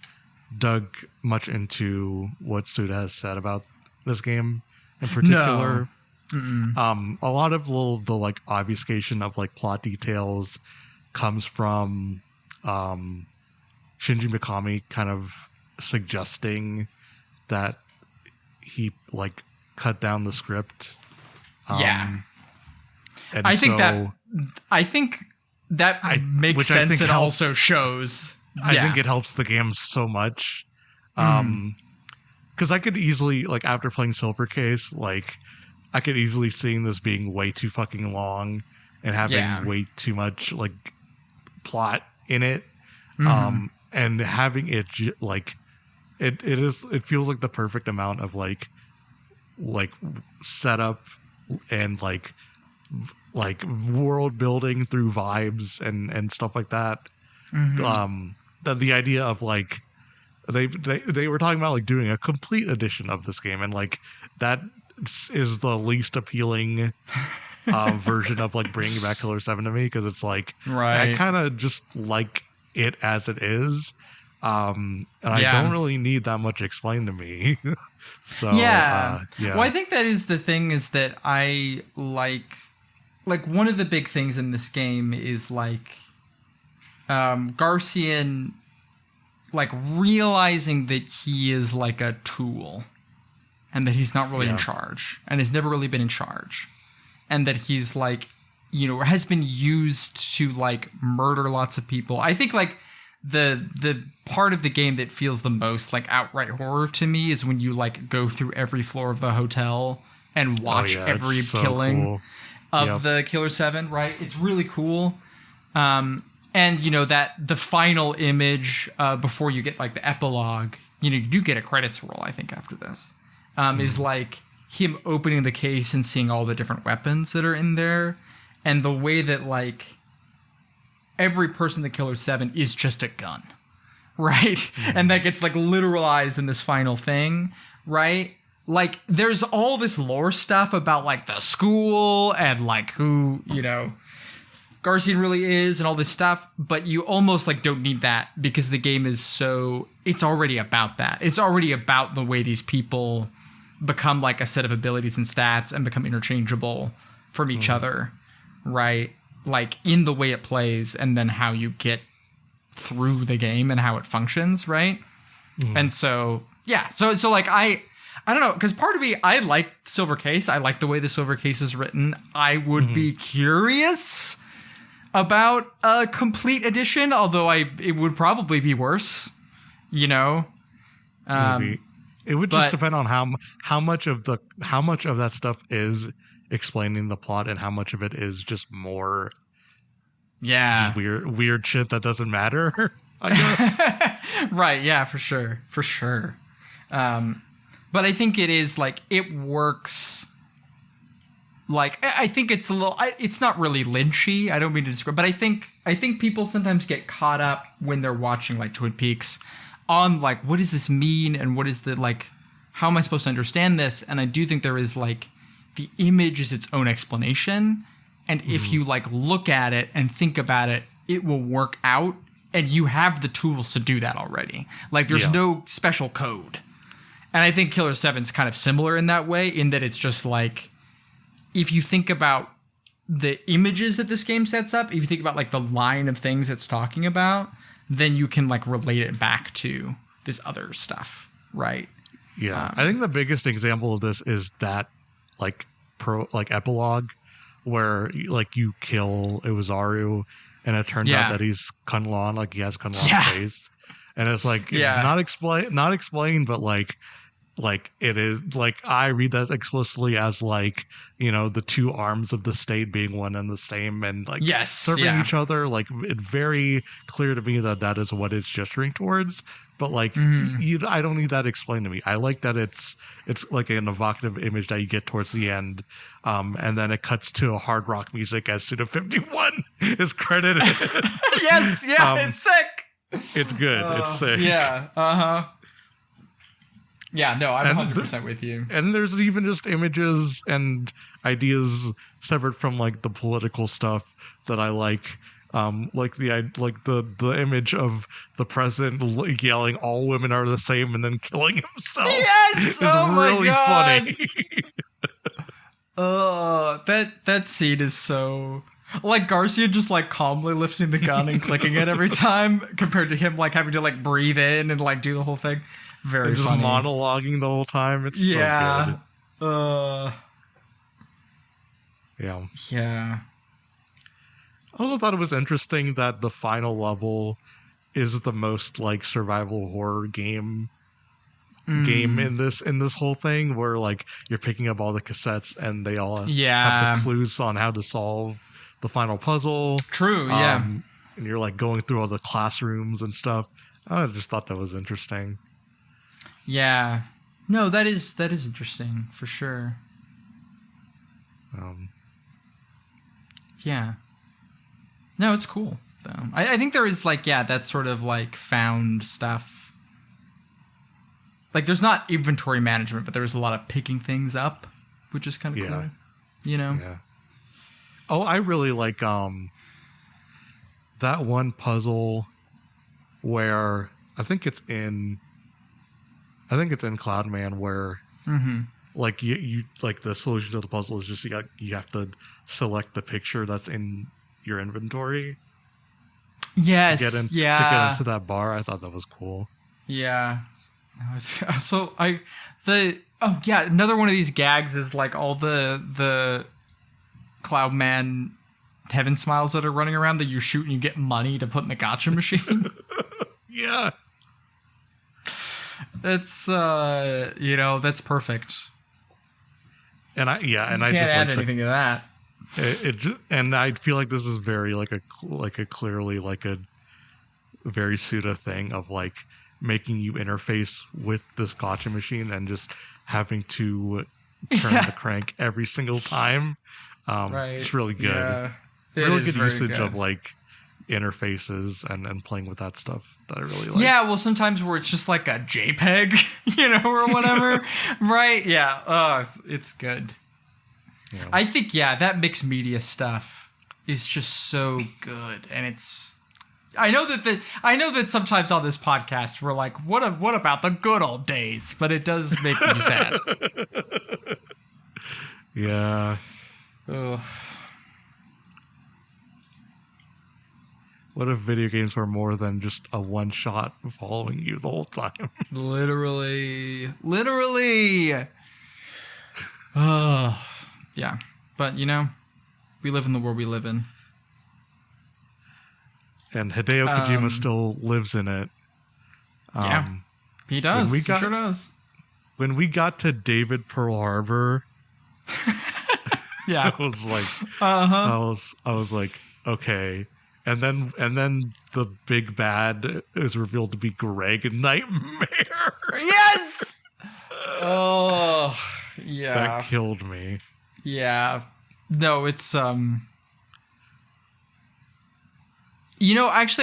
dug much into what Suda has said about this game in particular. No. A lot of the like obfuscation of like plot details comes from Shinji Mikami kind of suggesting that he like cut down the script. Yeah. I think that makes sense and helps, also shows. I think it helps the game so much. Because I could easily, like, after playing Silver Case, like, I could easily see this being way too fucking long and having way too much, like, plot in it. And having it, like, it feels like the perfect amount of, like setup and, like world building through vibes and stuff like that. The idea of, like, they were talking about like doing a complete edition of this game, and like that is the least appealing version of like bringing back Killer7 to me, because it's like I kind of just like it as it is, and I don't really need that much explained to me. So well, I think that is the thing, is that I like one of the big things in this game is like Garcian like realizing that he is like a tool and that he's not really in charge and has never really been in charge, and that he's like, has been used to like murder lots of people. I think like the part of the game that feels the most like outright horror to me is when you like go through every floor of the hotel and watch every killing of the Killer7, right? It's really cool. And, that the final image before you get, like, the epilogue, you do get a credits roll, I think, after this, is, like, him opening the case and seeing all the different weapons that are in there. And the way that, like, every person in the Killer7 is just a gun, right? And that gets, like, literalized in this final thing, right? Like, there's all this lore stuff about, like, the school and, like, who, Garcian really is and all this stuff, but you almost like don't need that, because the game is it's already about that. It's already about the way these people become like a set of abilities and stats and become interchangeable from each other, right? Like in the way it plays, and then how you get through the game and how it functions, right? And so like I don't know, because part of me, I like Silver Case. I like the way the Silver Case is written. I would be curious about a complete edition, although it would probably be worse, Maybe. It would just depend on how much of that stuff is explaining the plot and how much of it is just more just weird shit that doesn't matter, I guess. Right, yeah, for sure. But I think it is like it works. Like, I think it's a little, it's not really Lynchy. I don't mean to describe, but I think people sometimes get caught up when they're watching like Twin Peaks on like, what does this mean? And what is the, like, how am I supposed to understand this? And I do think there is like, the image is its own explanation. And if you like look at it and think about it, it will work out, and you have the tools to do that already. Like there's no special code. And I think Killer7's kind of similar in that way, in that it's just like, if you think about the images that this game sets up, if you think about like the line of things it's talking about, then you can like relate it back to this other stuff, right? Yeah. I think the biggest example of this is that like epilogue where like you kill Iwazaru and it turns out that he's Kunlun, like he has Kunlun face, and it's like not explained, but like it is like I read that explicitly as like, you know, the two arms of the state being one and the same and like serving each other. Like it's very clear to me that is what it's gesturing towards. But like I don't need that explained to me. I like that it's like an evocative image that you get towards the end, and then it cuts to a hard rock music as Suda 51 is credited. Yes, it's sick. It's good. It's sick. Yeah. Yeah, no, I'm 100% with you. And there's even just images and ideas severed from like the political stuff that I like. Like the image of the president yelling "all women are the same" and then killing himself. Yes, really funny. That scene is so like Garcia just like calmly lifting the gun and clicking it every time, compared to him like having to like breathe in and like do the whole thing. Very and just funny. Monologuing the whole time. It's so good. Yeah. I also thought it was interesting that the final level is the most like survival horror game in this whole thing, where like you're picking up all the cassettes and they all have the clues on how to solve the final puzzle. True, and you're like going through all the classrooms and stuff. I just thought that was interesting. Yeah. No, that is interesting for sure. Yeah. No, it's cool though. I think there is like that sort of like found stuff. Like there's not inventory management, but there's a lot of picking things up, which is kind of cool. You know? Yeah. Oh, I really like that one puzzle where I think it's in Cloudman where like you like the solution to the puzzle is just you have to select the picture that's in your inventory. Yes. To get into that bar. I thought that was cool. Yeah. So another one of these gags is like all the Cloudman Heaven Smiles that are running around that you shoot and you get money to put in the gacha machine. Yeah. That's that's perfect. And I can't add anything to that. And I feel like this is very like a clearly like a very Suda thing of like making you interface with this gacha machine and just having to turn the crank every single time. Right. It's really good. Yeah, really good usage of like interfaces and playing with that stuff that I really like. Yeah, well, sometimes where it's just like a JPEG, or whatever. Right? Yeah. It's good. Yeah. I think that mixed media stuff is just so good, and it's. I know that sometimes on this podcast we're like, what about the good old days? But it does make me sad. Yeah. Ugh. What if video games were more than just a one shot following you the whole time? Literally. Yeah. But, we live in the world we live in. And Hideo Kojima still lives in it. Yeah. He does. He sure does. When we got to David Pearl Harbor, I was like, I was like, okay. And then the big bad is revealed to be Greg Nightmare. Yes. Oh, yeah. That killed me. Yeah. No, it's actually,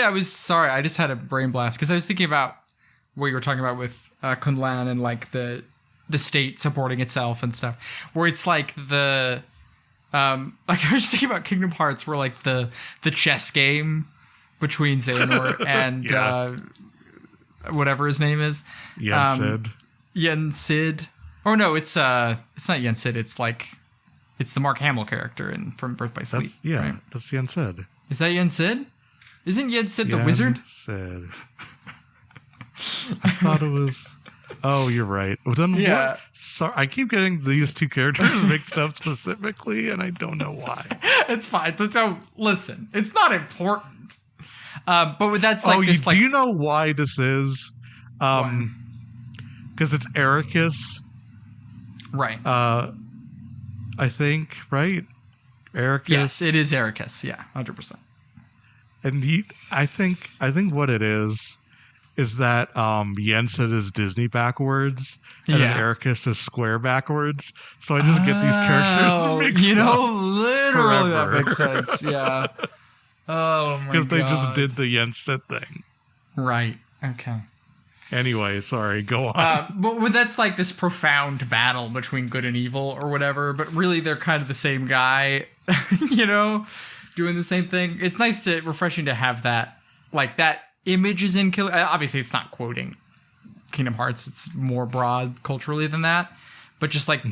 I just had a brain blast because I was thinking about what you were talking about with Kunlan and like the state supporting itself and stuff, where it's like the. Like I was thinking about Kingdom Hearts, where like the chess game between Xehanort and whatever his name is, Yen Sid. Oh no, it's not Yen Sid. It's the Mark Hamill character from Birth by Sleep. Right? That's Yen Sid. Is that Yen Sid? Isn't Yen Sid the wizard? Sid. I thought it was Oh, you're right. Then Yeah. what? Sorry, I keep getting these two characters mixed up specifically, and I don't know why. It's fine. So listen, it's not important. But that's like this. Do you know why this is? Because it's Ericus. Right. I think, right? Ericus. Yes, it is Ericus. Yeah, 100%. And I think what it is that Jensen is Disney backwards and then Ericus is Square backwards. So I just get these characters mixed up. Literally that makes sense. Yeah. Oh my god. Because they just did the Jensen thing. Right. Okay. Anyway, sorry, go on. But that's like this profound battle between good and evil or whatever, but really they're kind of the same guy, doing the same thing. It's refreshing to have that, like that image is in Killer. Obviously, it's not quoting Kingdom Hearts. It's more broad culturally than that. But just like,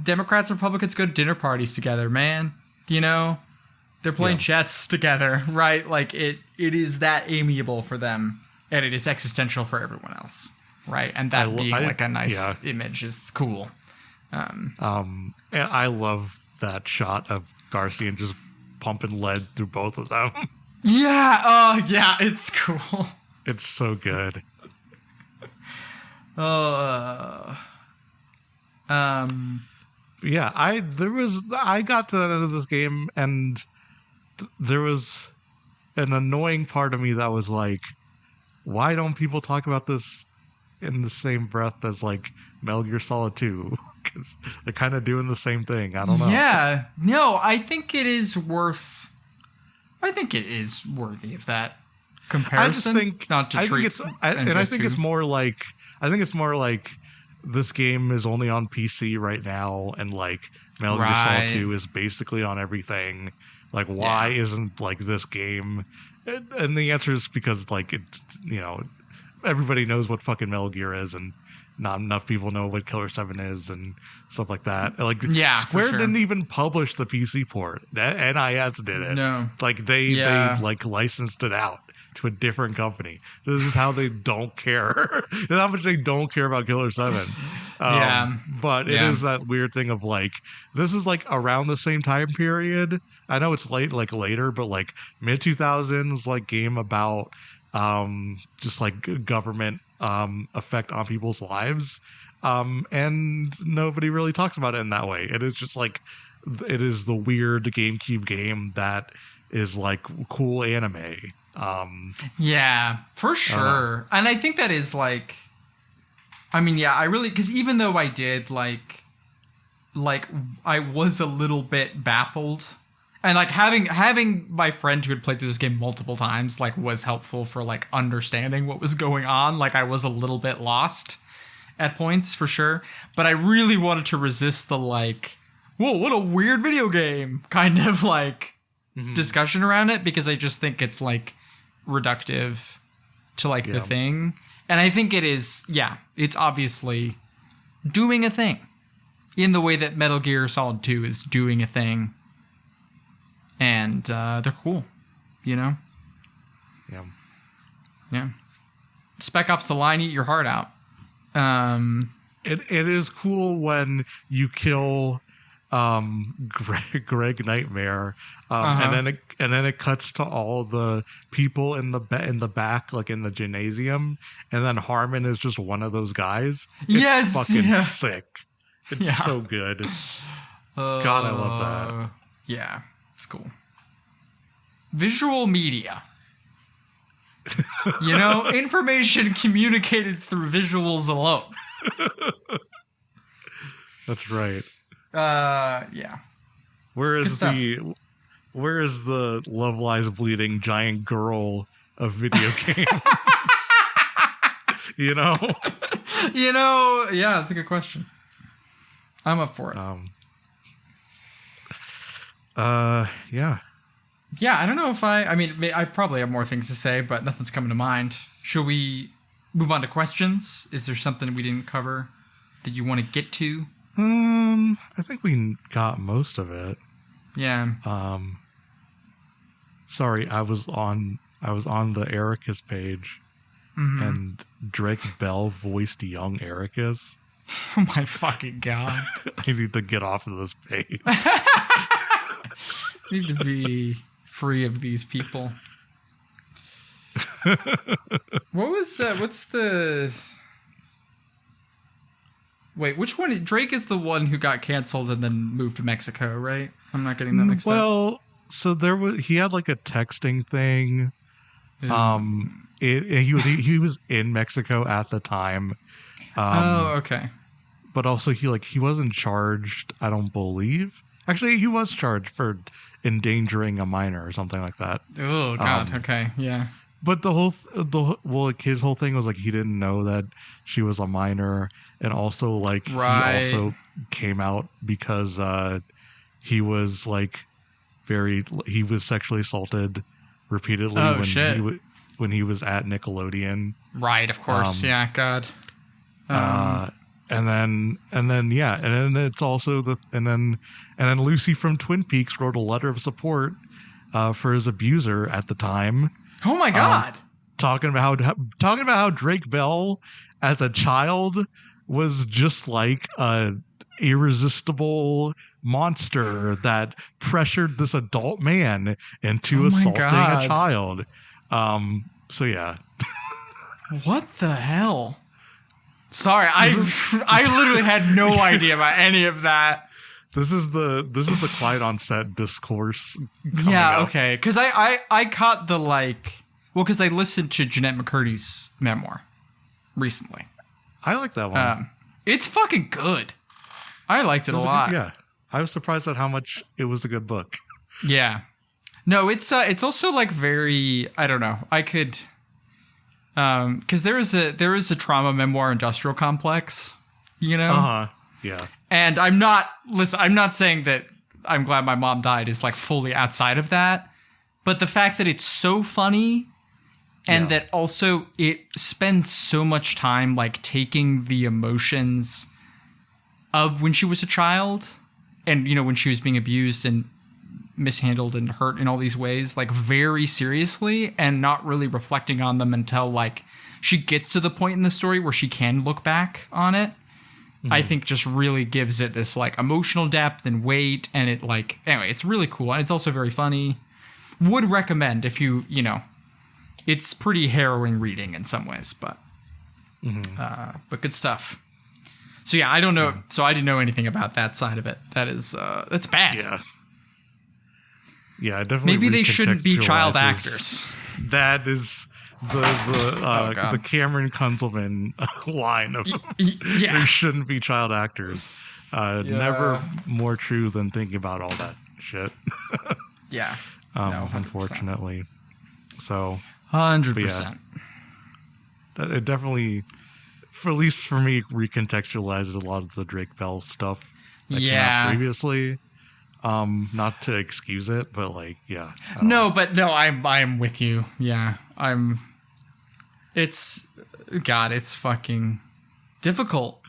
Democrats, Republicans go to dinner parties together, man. They're playing chess together, right? Like it is that amiable for them, and it is existential for everyone else, right? And that being like a nice image is cool. And I love that shot of Garcian just pumping lead through both of them. Yeah. Oh, yeah. It's cool. It's so good. Yeah. I got to the end of this game and there was an annoying part of me that was like, why don't people talk about this in the same breath as like Metal Gear Solid 2? Because they're kind of doing the same thing. I don't know. Yeah. No, I think it is worthy of that comparison. I think it's more like this game is only on PC right now, and like Metal Gear Solid 2 is basically on everything. Like, why isn't like this game? And the answer is because like everybody knows what fucking Metal Gear is, and not enough people know what Killer7 is and stuff like that. Like, Square didn't even publish the PC port. NIS did it. No, like they like licensed it out to a different company. This is how they don't care. How much they don't care about Killer7. But it is that weird thing of like, this is like around the same time period. I know it's later, but like mid 2000s, like game about just like government effect on people's lives. And nobody really talks about it in that way. It is just like, it is the weird GameCube game that is like cool anime. Yeah, for sure. And I think that is like, because even though I did like I was a little bit baffled, and like having my friend who had played through this game multiple times like was helpful for like understanding what was going on. Like I was a little bit lost at points for sure, but I really wanted to resist the like, whoa, what a weird video game kind of like discussion around it, because I just think it's like reductive to like the thing. And I think it is, it's obviously doing a thing in the way that Metal Gear Solid 2 is doing a thing. And they're cool, Yeah. Spec Ops: The Line, eat your heart out. It is cool when you kill Greg Nightmare, and then it cuts to all the people in the back, like in the gymnasium, and then Harmon is just one of those guys. It's fucking sick. It's so good. God, I love that. Yeah, it's cool. Visual media. Information communicated through visuals alone. That's right. Yeah. Where is the Love Lies Bleeding giant girl of video games? Yeah, that's a good question. I'm up for it. Yeah. Yeah, I don't know if I probably have more things to say, but nothing's coming to mind. Should we move on to questions? Is there something we didn't cover that you want to get to? I think we got most of it. Yeah. Sorry, I was on the Ericus page. and Drake Bell voiced young Ericus. Oh my fucking god. I need to get off of this page. Need to be free of these people. What's the... Wait, which one? Drake is the one who got canceled and then moved to Mexico, right? I'm not getting that mixed up. Well, so he had like a texting thing. He was in Mexico at the time. Okay. But also he wasn't charged, I don't believe. Actually, he was charged for endangering a minor or something like that. Oh god. Okay. Yeah. But his whole thing was like he didn't know that she was a minor, and also like he also came out because he was like he was sexually assaulted repeatedly when he was at Nickelodeon. Right, of course. Yeah, God. And then it's also and then Lucy from Twin Peaks wrote a letter of support for his abuser at the time. Oh my god! Talking about how Drake Bell as a child was just like a irresistible monster that pressured this adult man into assaulting a child. So yeah. What the hell? Sorry, I literally had no idea about any of that. This is the quiet on set discourse. Yeah, okay. Because I caught the because I listened to Jeanette McCurdy's memoir recently. I like that one. It's fucking good. I liked it a lot. Yeah, I was surprised at how much it was a good book. Yeah. No, it's also like very, I don't know. I could, because there is a trauma memoir industrial complex, you know. Yeah. And I'm not saying that I'm glad my mom died is like fully outside of that, but the fact that it's so funny and that also it spends so much time like taking the emotions of when she was a child and, you know, when she was being abused and mishandled and hurt in all these ways, like very seriously, and not really reflecting on them until like she gets to the point in the story where she can look back on it. I think just really gives it this like emotional depth and weight, and it like, anyway, it's really cool. And it's also very funny. Would recommend if you know, it's pretty harrowing reading in some ways, but good stuff. So yeah, I don't know. So I didn't know anything about that side of it. That is, that's bad. Yeah. Yeah, definitely. Maybe they shouldn't be child actors. That is the Cameron Kunzelman line of there shouldn't be child actors. Never more true than thinking about all that shit. Yeah. No, unfortunately. So 100%. It definitely, at least for me, recontextualizes a lot of the Drake Bell stuff that came out previously. Not to excuse it, but like, yeah. I'm with you. Yeah, it's fucking difficult.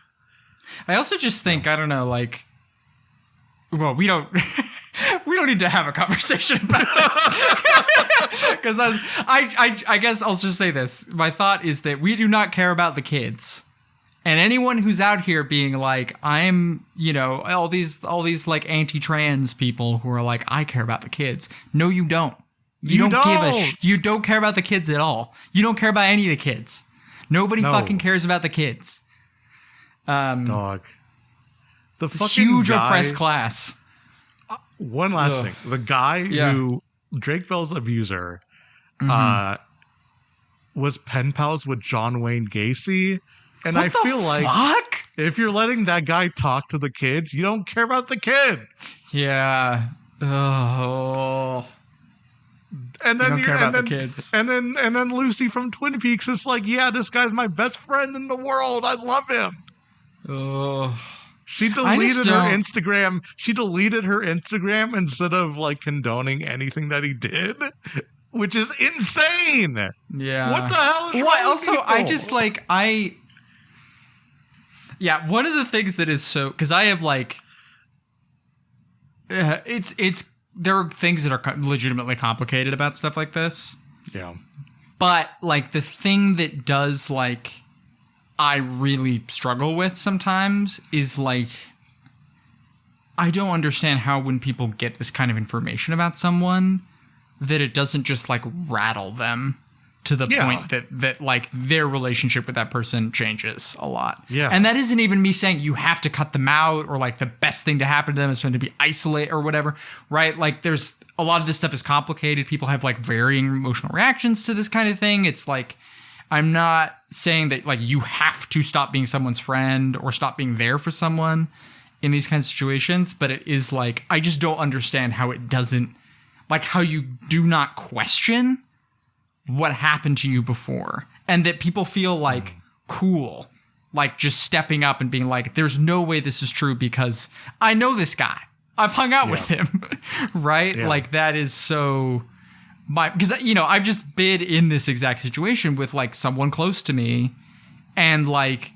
I also just think, I don't know, like, well, we don't need to have a conversation about this. Because I guess I'll just say this. My thought is that we do not care about the kids. And anyone who's out here being like, I'm, you know, all these like anti-trans people who are like, I care about the kids. No, you don't. You don't care about the kids at all. You don't care about any of the kids. Nobody fucking cares about the kids. Dog. The fucking huge guy, oppressed class. One last thing. The guy who, Drake Bell's abuser, was pen pals with John Wayne Gacy. And what I feel like if you're letting that guy talk to the kids, you don't care about the kids. Yeah. Oh. And then you don't care about the kids. And then Lucy from Twin Peaks is like, yeah, this guy's my best friend in the world. I love him. Oh. She deleted her Instagram. She deleted her Instagram instead of like condoning anything that he did, which is insane. Yeah. What the hell is wrong with people? I just like yeah, one of the things that is so, because I have like, there are things that are legitimately complicated about stuff like this. Yeah. But like the thing that does like I really struggle with sometimes is like I don't understand how when people get this kind of information about someone that it doesn't just like rattle them to the point that like their relationship with that person changes a lot. Yeah. And that isn't even me saying you have to cut them out or like the best thing to happen to them is going to be isolate or whatever, right? Like there's a lot of this stuff is complicated. People have like varying emotional reactions to this kind of thing. It's like, I'm not saying that like you have to stop being someone's friend or stop being there for someone in these kinds of situations, but it is like, I just don't understand how it doesn't, like how you do not question what happened to you before, and that people feel like cool, like just stepping up and being like, there's no way this is true because I know this guy. I've hung out with him, right? Yeah. Like that is so because, you know, I've just been in this exact situation with like someone close to me and like,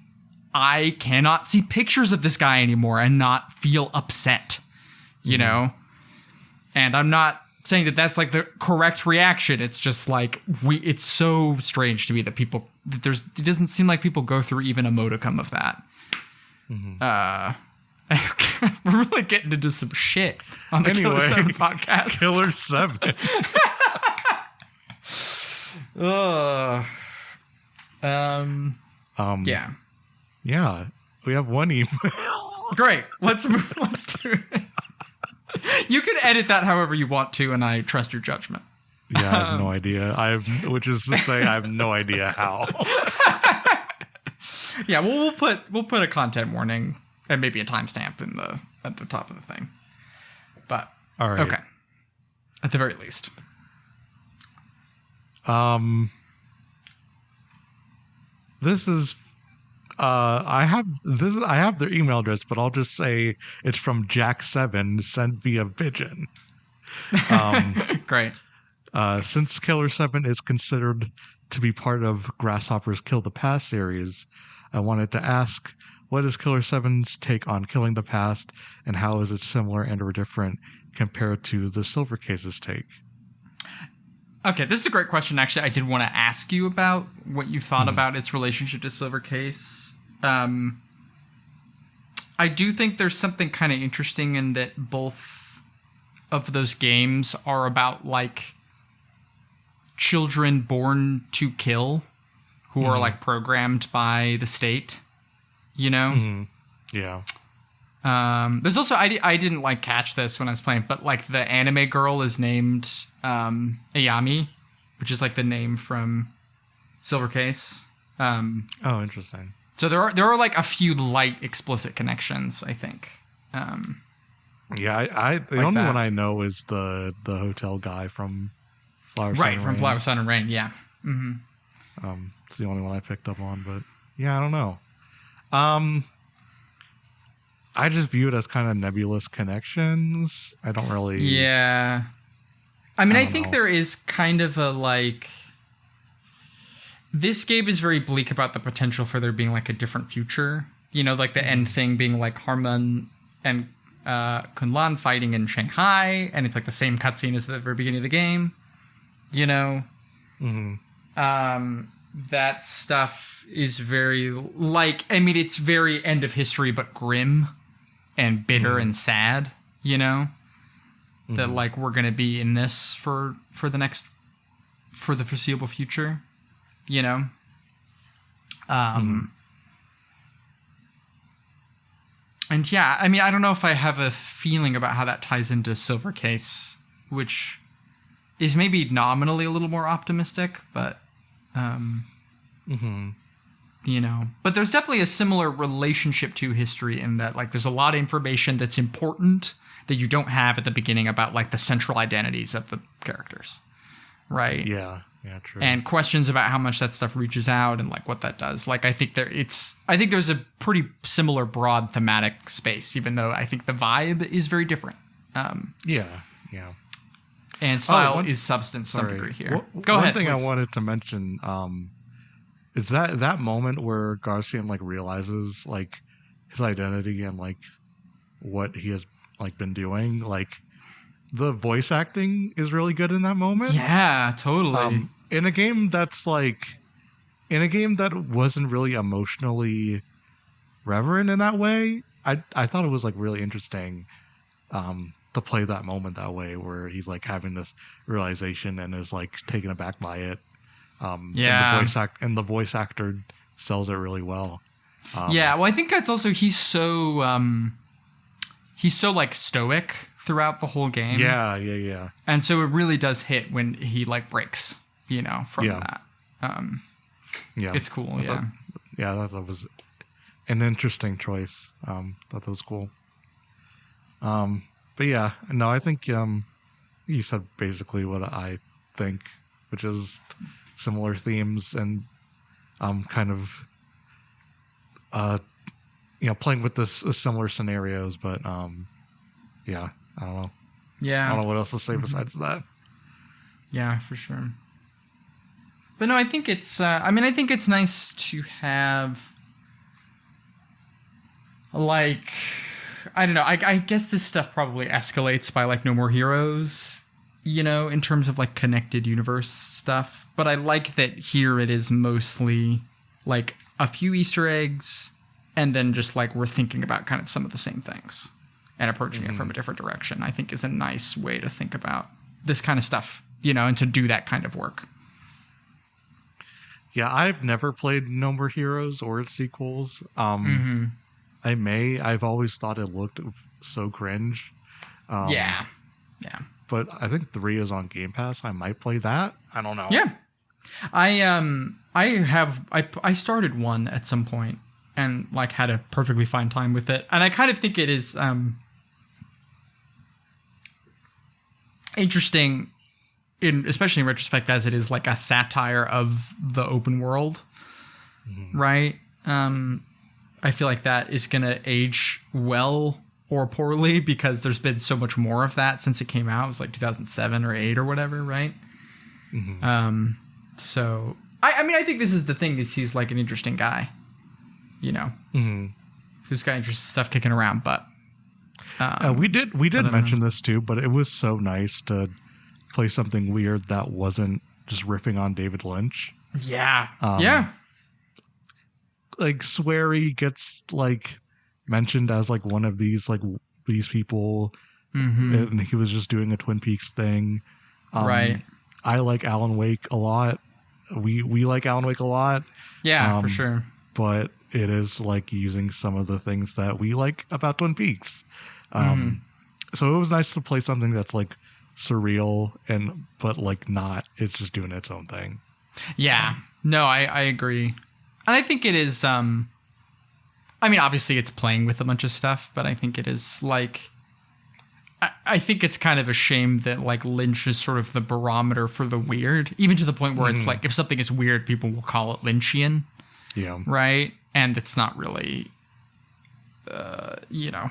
I cannot see pictures of this guy anymore and not feel upset, you know? And I'm not saying that that's like the correct reaction. It's just like it's so strange to me that people that it doesn't seem like people go through even a modicum of that. We're really getting into some shit on the Killer7 podcast. Killer7. Yeah, we have one email. Great. Let's move. Let's do it. You can edit that however you want to, and I trust your judgment. Yeah, I have no idea. Which is to say, I have no idea how. Yeah, well, we'll put a content warning and maybe a timestamp at the top of the thing. But all right, okay, at the very least. This is. I have their email address, but I'll just say it's from Jack7 sent via Pigeon. Great. Since Killer7 is considered to be part of Grasshopper's Kill the Past series, I wanted to ask, what is Killer7's take on killing the past, and how is it similar and or different compared to the Silver Case's take? Okay, this is a great question. Actually, I did want to ask you about what you thought about its relationship to Silver Case. I do think there's something kind of interesting in that both of those games are about like children born to kill who are like programmed by the state, you know? Yeah. There's also, I didn't like catch this when I was playing, but like the anime girl is named Ayami, which is like the name from Silver Case. Oh, interesting. So there are like a few light explicit connections, I think. Yeah, the only one I know is the hotel guy from Flower Sun and Rain. Right, from Flower Sun and Rain, yeah. Mm-hmm. It's the only one I picked up on, but yeah, I don't know. I just view it as kind of nebulous connections. I don't really... Yeah. I mean, I think there is kind of a, like... This game is very bleak about the potential for there being, like, a different future. You know, like, the end thing being, like, Harmon and Kunlan fighting in Shanghai, and it's, like, the same cutscene as the very beginning of the game. You know? That stuff is very, like... I mean, it's very end of history, but grim and bitter and sad, you know? That, like, we're going to be in this for the foreseeable future, you know? And yeah, I mean, I don't know if I have a feeling about how that ties into Silver Case, which is maybe nominally a little more optimistic, but, you know, but there's definitely a similar relationship to history in that, like, there's a lot of information that's important that you don't have at the beginning about, like, the central identities of the characters, right? Yeah, true. And questions about how much that stuff reaches out and, like, what that does. Like, I think there's a pretty similar broad thematic space, even though I think the vibe is very different. Yeah. And style is substance to some degree here. Go ahead, One thing please. I wanted to mention is that moment where Garcian, like, realizes, like, his identity and, like, what he has, like, been doing. Like, the voice acting is really good in that moment. Yeah, totally. in a game that wasn't really emotionally reverent in that way, I thought it was like really interesting to play that moment that way, where he's like having this realization and is like taken aback by it. And the voice actor sells it really well. Well, I think that's also he's so like stoic throughout the whole game. Yeah. And so it really does hit when he like breaks, from that. It's cool. I thought that was an interesting choice. Thought that was cool. But yeah, no, I think you said basically what I think, which is similar themes and kind of playing with this similar scenarios, but I don't know. Yeah, I don't know what else to say besides that. Yeah, for sure. But no, I think it's. I think it's nice to have, like, I don't know. I guess this stuff probably escalates by like No More Heroes, in terms of like connected universe stuff. But I like that here it is mostly like a few Easter eggs, and then just like we're thinking about kind of some of the same things and approaching it from a different direction. I think is a nice way to think about this kind of stuff, and to do that kind of work. Yeah, I've never played No More Heroes or its sequels. I've always thought it looked so cringe. Yeah. But I think 3 is on Game Pass. I might play that. I don't know. Yeah. I started 1 at some point and like had a perfectly fine time with it. And I kind of think it is interesting, especially in retrospect, as it is like a satire of the open world, right? I feel like that is going to age well or poorly because there's been so much more of that since it came out. It was like 2007 or 8 or whatever, right? So, I think this is the thing, is he's like an interesting guy, who's got interesting stuff kicking around, but... we did mention this too, but it was so nice to play something weird that wasn't just riffing on David Lynch. Yeah. Like Swery gets like mentioned as like one of these people, and he was just doing a Twin Peaks thing. Right. I like Alan Wake a lot. We like Alan Wake a lot. Yeah, for sure. But it is like using some of the things that we like about Twin Peaks. So it was nice to play something that's like surreal but like not. It's just doing its own thing. Yeah. No, I agree. And I think it is, obviously it's playing with a bunch of stuff, but I think it is like, I think it's kind of a shame that like Lynch is sort of the barometer for the weird, even to the point where it's like, if something is weird, people will call it Lynchian. Yeah. Right. And it's not really, And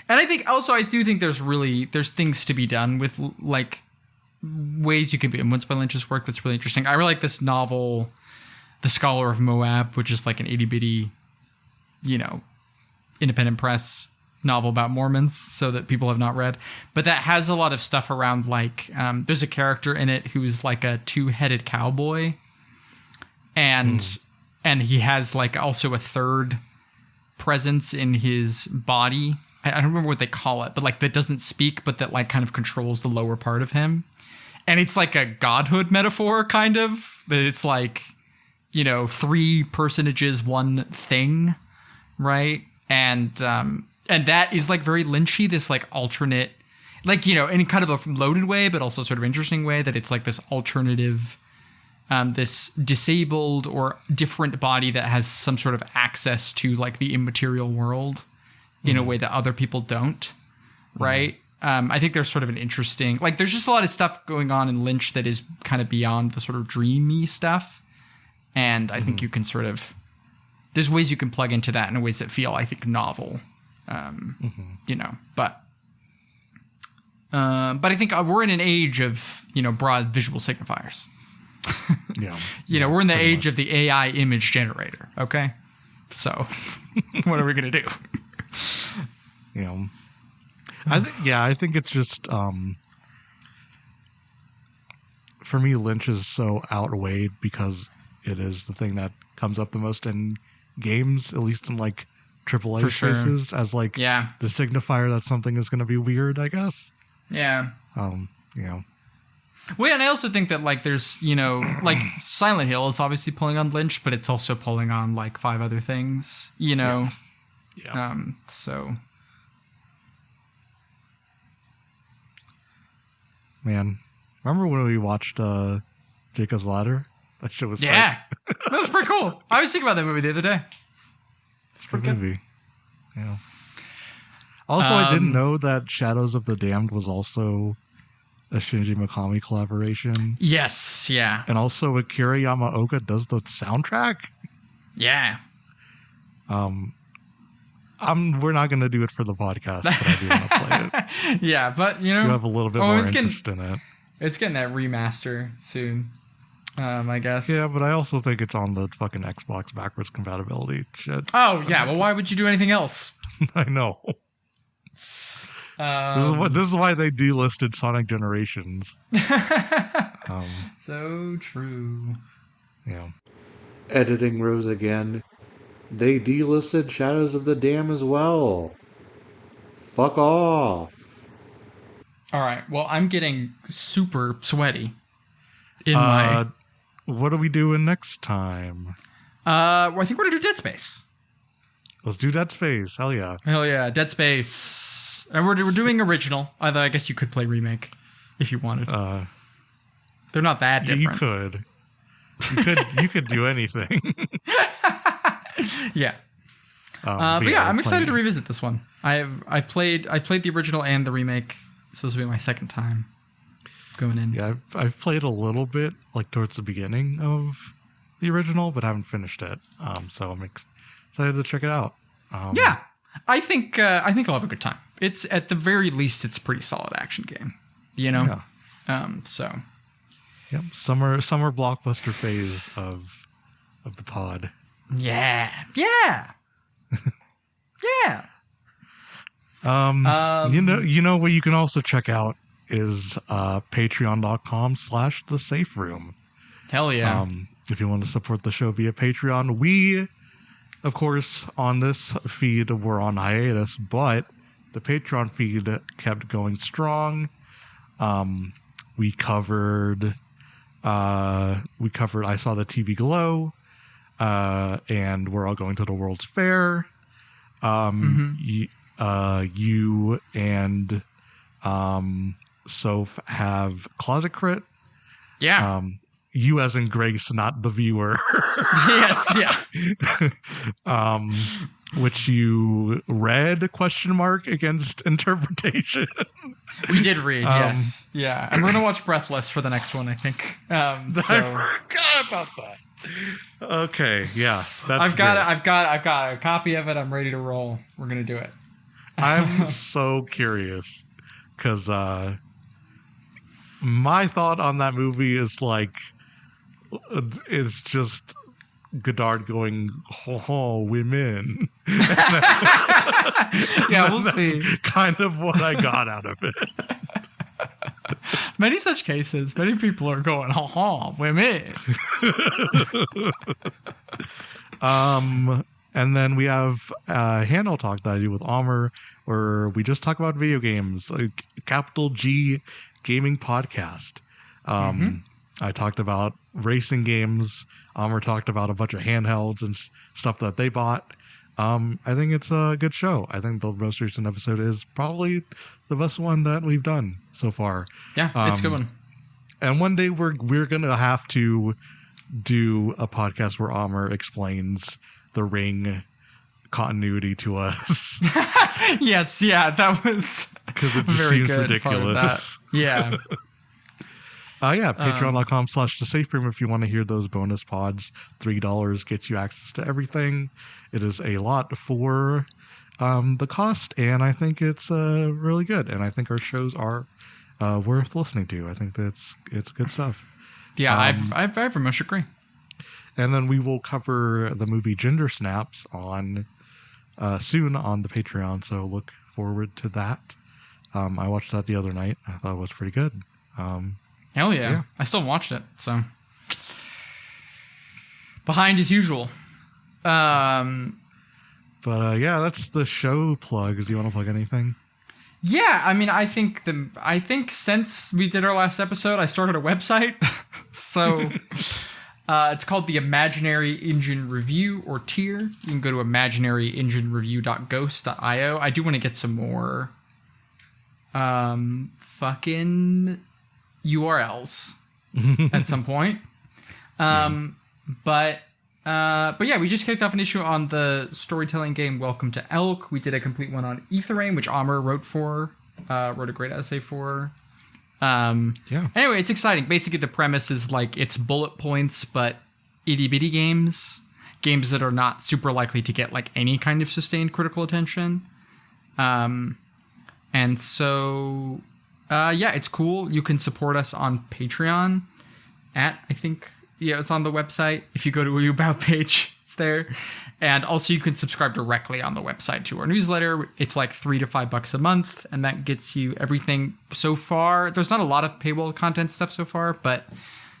I think also, I do think there's things to be done with like ways you can be influenced by Lynch's work that's really interesting. I really like this novel, The Scholar of Moab, which is like an itty bitty, independent press novel about Mormons, so that people have not read. But that has a lot of stuff around like, there's a character in it who is like a 2-headed cowboy. And he has like also a third presence in his body. I don't remember what they call it, but like that doesn't speak, but that like kind of controls the lower part of him. And it's like a godhood metaphor, kind of. It's like, 3 personages, 1 thing, right? And that is like very Lynchy, this like alternate, like, in kind of a loaded way, but also sort of interesting way, that it's like this alternative, this disabled or different body that has some sort of access to like the immaterial world in a way that other people don't, right? I think there's sort of an interesting, like, there's just a lot of stuff going on in Lynch that is kind of beyond the sort of dreamy stuff. And I think you can sort of, there's ways you can plug into that in ways that feel, I think, novel, but I think we're in an age of, broad visual signifiers. We're in the age of the AI image generator. Okay. So what are we going to do? I think it's just for me, Lynch is so outweighed because it is the thing that comes up the most in games, at least in like AAA spaces, as like the signifier that something is going to be weird, I guess. Yeah. You know. Well, and I also think that like there's, you know, like Silent Hill is obviously pulling on Lynch, but it's also pulling on like 5 other things, you know. Yeah. So. Man, remember when we watched Jacob's Ladder? That shit was sick. That's pretty cool. I was thinking about that movie the other day. It's pretty good movie. Yeah. Also, I didn't know that Shadows of the Damned was also a Shinji Mikami collaboration. Yes, yeah. And also Akira Yamaoka does the soundtrack. Yeah. We're not going to do it for the podcast, but I do want to play it. Yeah, but you know, you have a little bit more interest in it. It's getting that remaster soon, I guess. Yeah, but I also think it's on the fucking Xbox backwards compatibility shit. Oh yeah, well, why would you do anything else? I know. This is why they delisted Sonic Generations. So true. Yeah. Editing Rose again. They delisted Shadows of the Dam as well. Fuck off. All right. Well, I'm getting super sweaty. What are we doing next time? Well, I think we're gonna do Dead Space. Let's do Dead Space. Hell yeah. Hell yeah, Dead Space. And we're doing original. Although I guess you could play remake if you wanted. They're not that different. You could do anything. Yeah. But yeah, I'm excited to revisit this one. I played the original and the remake, so this will be my second time going in. Yeah, I've played a little bit, like towards the beginning of the original, but haven't finished it. So I'm excited to check it out. Yeah, I think I'll have a good time. It's at the very least, it's a pretty solid action game. You know. Yeah. So. Yep. Summer blockbuster phase of the pod. Yeah. Yeah. Yeah. You know what you can also check out is patreon.com/thesaferoom. Hell yeah. If you want to support the show via Patreon, we, of course, on this feed were on hiatus, but the Patreon feed kept going strong. We covered I Saw the TV Glow. And we're all going to the World's Fair. You and Soph have Closet Crit. Yeah. You as in Grace, not the viewer. Yes, yeah. Which you read ? Against interpretation. We did read, yes. Yeah. And we're gonna watch Breathless for the next one, I think. I forgot about that. Okay, yeah. I've got a copy of it. I'm ready to roll. We're gonna do it. I'm so curious because my thought on that movie is like it's just Godard going, "Oh, women." Yeah, we'll see. Kind of what I got out of it. Many such cases. Many people are going, "Ha women." And then we have Handle Talk that I do with Amr, where we just talk about video games, like capital G gaming podcast. I talked about racing games. Amr talked about a bunch of handhelds and stuff that they bought. I think it's a good show. I think the most recent episode is probably the best one that we've done so far. Yeah, it's a good one. And one day we're gonna have to do a podcast where Amr explains the Ring continuity to us. Yes, yeah, that was because it just very seems good ridiculous. Yeah. Patreon.com/thesaferoom if you want to hear those bonus pods. $3 gets you access to everything. It is a lot for the cost, and I think it's really good. And I think our shows are worth listening to. I think it's good stuff. Yeah, I very much agree. And then we will cover the movie Gender Snaps on soon on the Patreon, so look forward to that. I watched that the other night. I thought it was pretty good. Hell yeah. I still watched it, so behind as usual. But yeah, that's the show plugs. Do you want to plug anything? Yeah, I mean, I think since we did our last episode, I started a website. So it's called the Imaginary Engine Review, or tier. You can go to imaginaryenginereview.ghost.io. I do want to get some more fucking URLs at some point. But yeah, we just kicked off an issue on the storytelling game Welcome to Elk. We did a complete one on Aetheryne, which Amr wrote a great essay for. Anyway, it's exciting. Basically, the premise is like it's bullet points, but itty bitty games that are not super likely to get like any kind of sustained critical attention. And so, yeah, it's cool. You can support us on Patreon it's on the website. If you go to a About page, it's there. And also you can subscribe directly on the website to our newsletter. It's like $3 to $5 a month, and that gets you everything so far. There's not a lot of paywall content stuff so far, but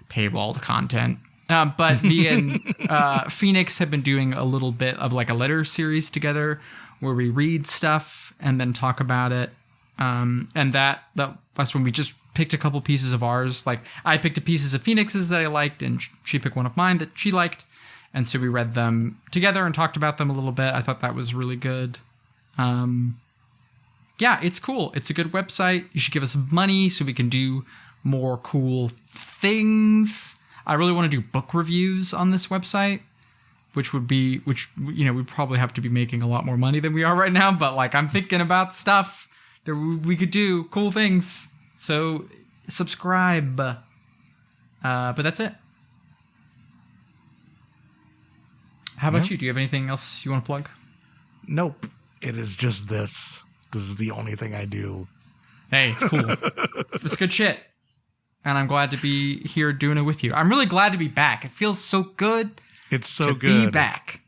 paywalled content. But me and Phoenix have been doing a little bit of like a letter series together where we read stuff and then talk about it. And that's when we just picked a couple pieces of ours. Like I picked a pieces of Phoenix's that I liked, and she picked one of mine that she liked. And so we read them together and talked about them a little bit. I thought that was really good. Yeah, it's cool. It's a good website. You should give us money so we can do more cool things. I really want to do book reviews on this website, which we'd probably have to be making a lot more money than we are right now. But like, I'm thinking about stuff that we could do, cool things. So subscribe. But that's it. How about you? Do you have anything else you want to plug? Nope. It is just this. This is the only thing I do. Hey, it's cool. It's good shit. And I'm glad to be here doing it with you. I'm really glad to be back. It feels so good. It's so good to be back.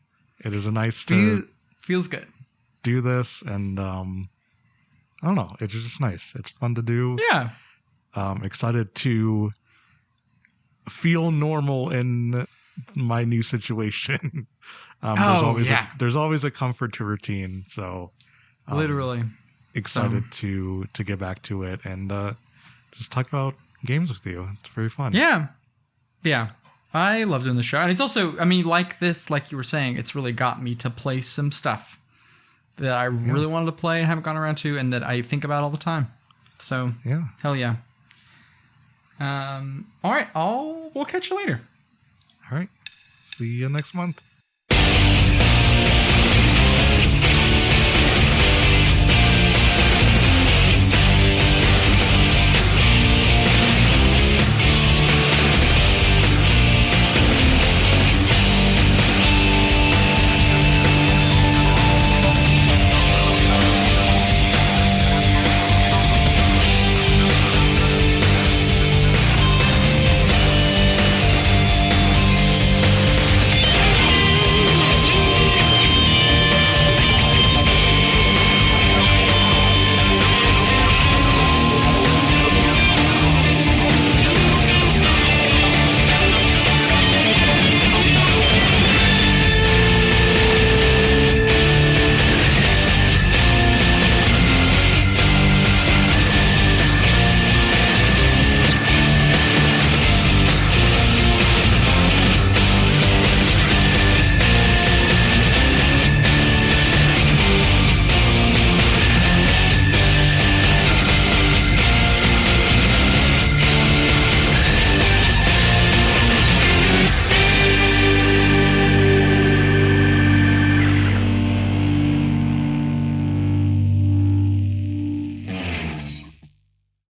It is a nice feels good. Do this, and I don't know. It's just nice. It's fun to do. Yeah. Excited to feel normal in my new situation. There's always a comfort to routine. So literally excited to get back to it and just talk about games with you. It's very fun. Yeah. I love doing the show. And it's also, I mean, like you were saying, it's really got me to play some stuff that I really wanted to play and haven't gone around to, and that I think about all the time. So yeah. Hell yeah. All right. We'll catch you later. All right. See you next month.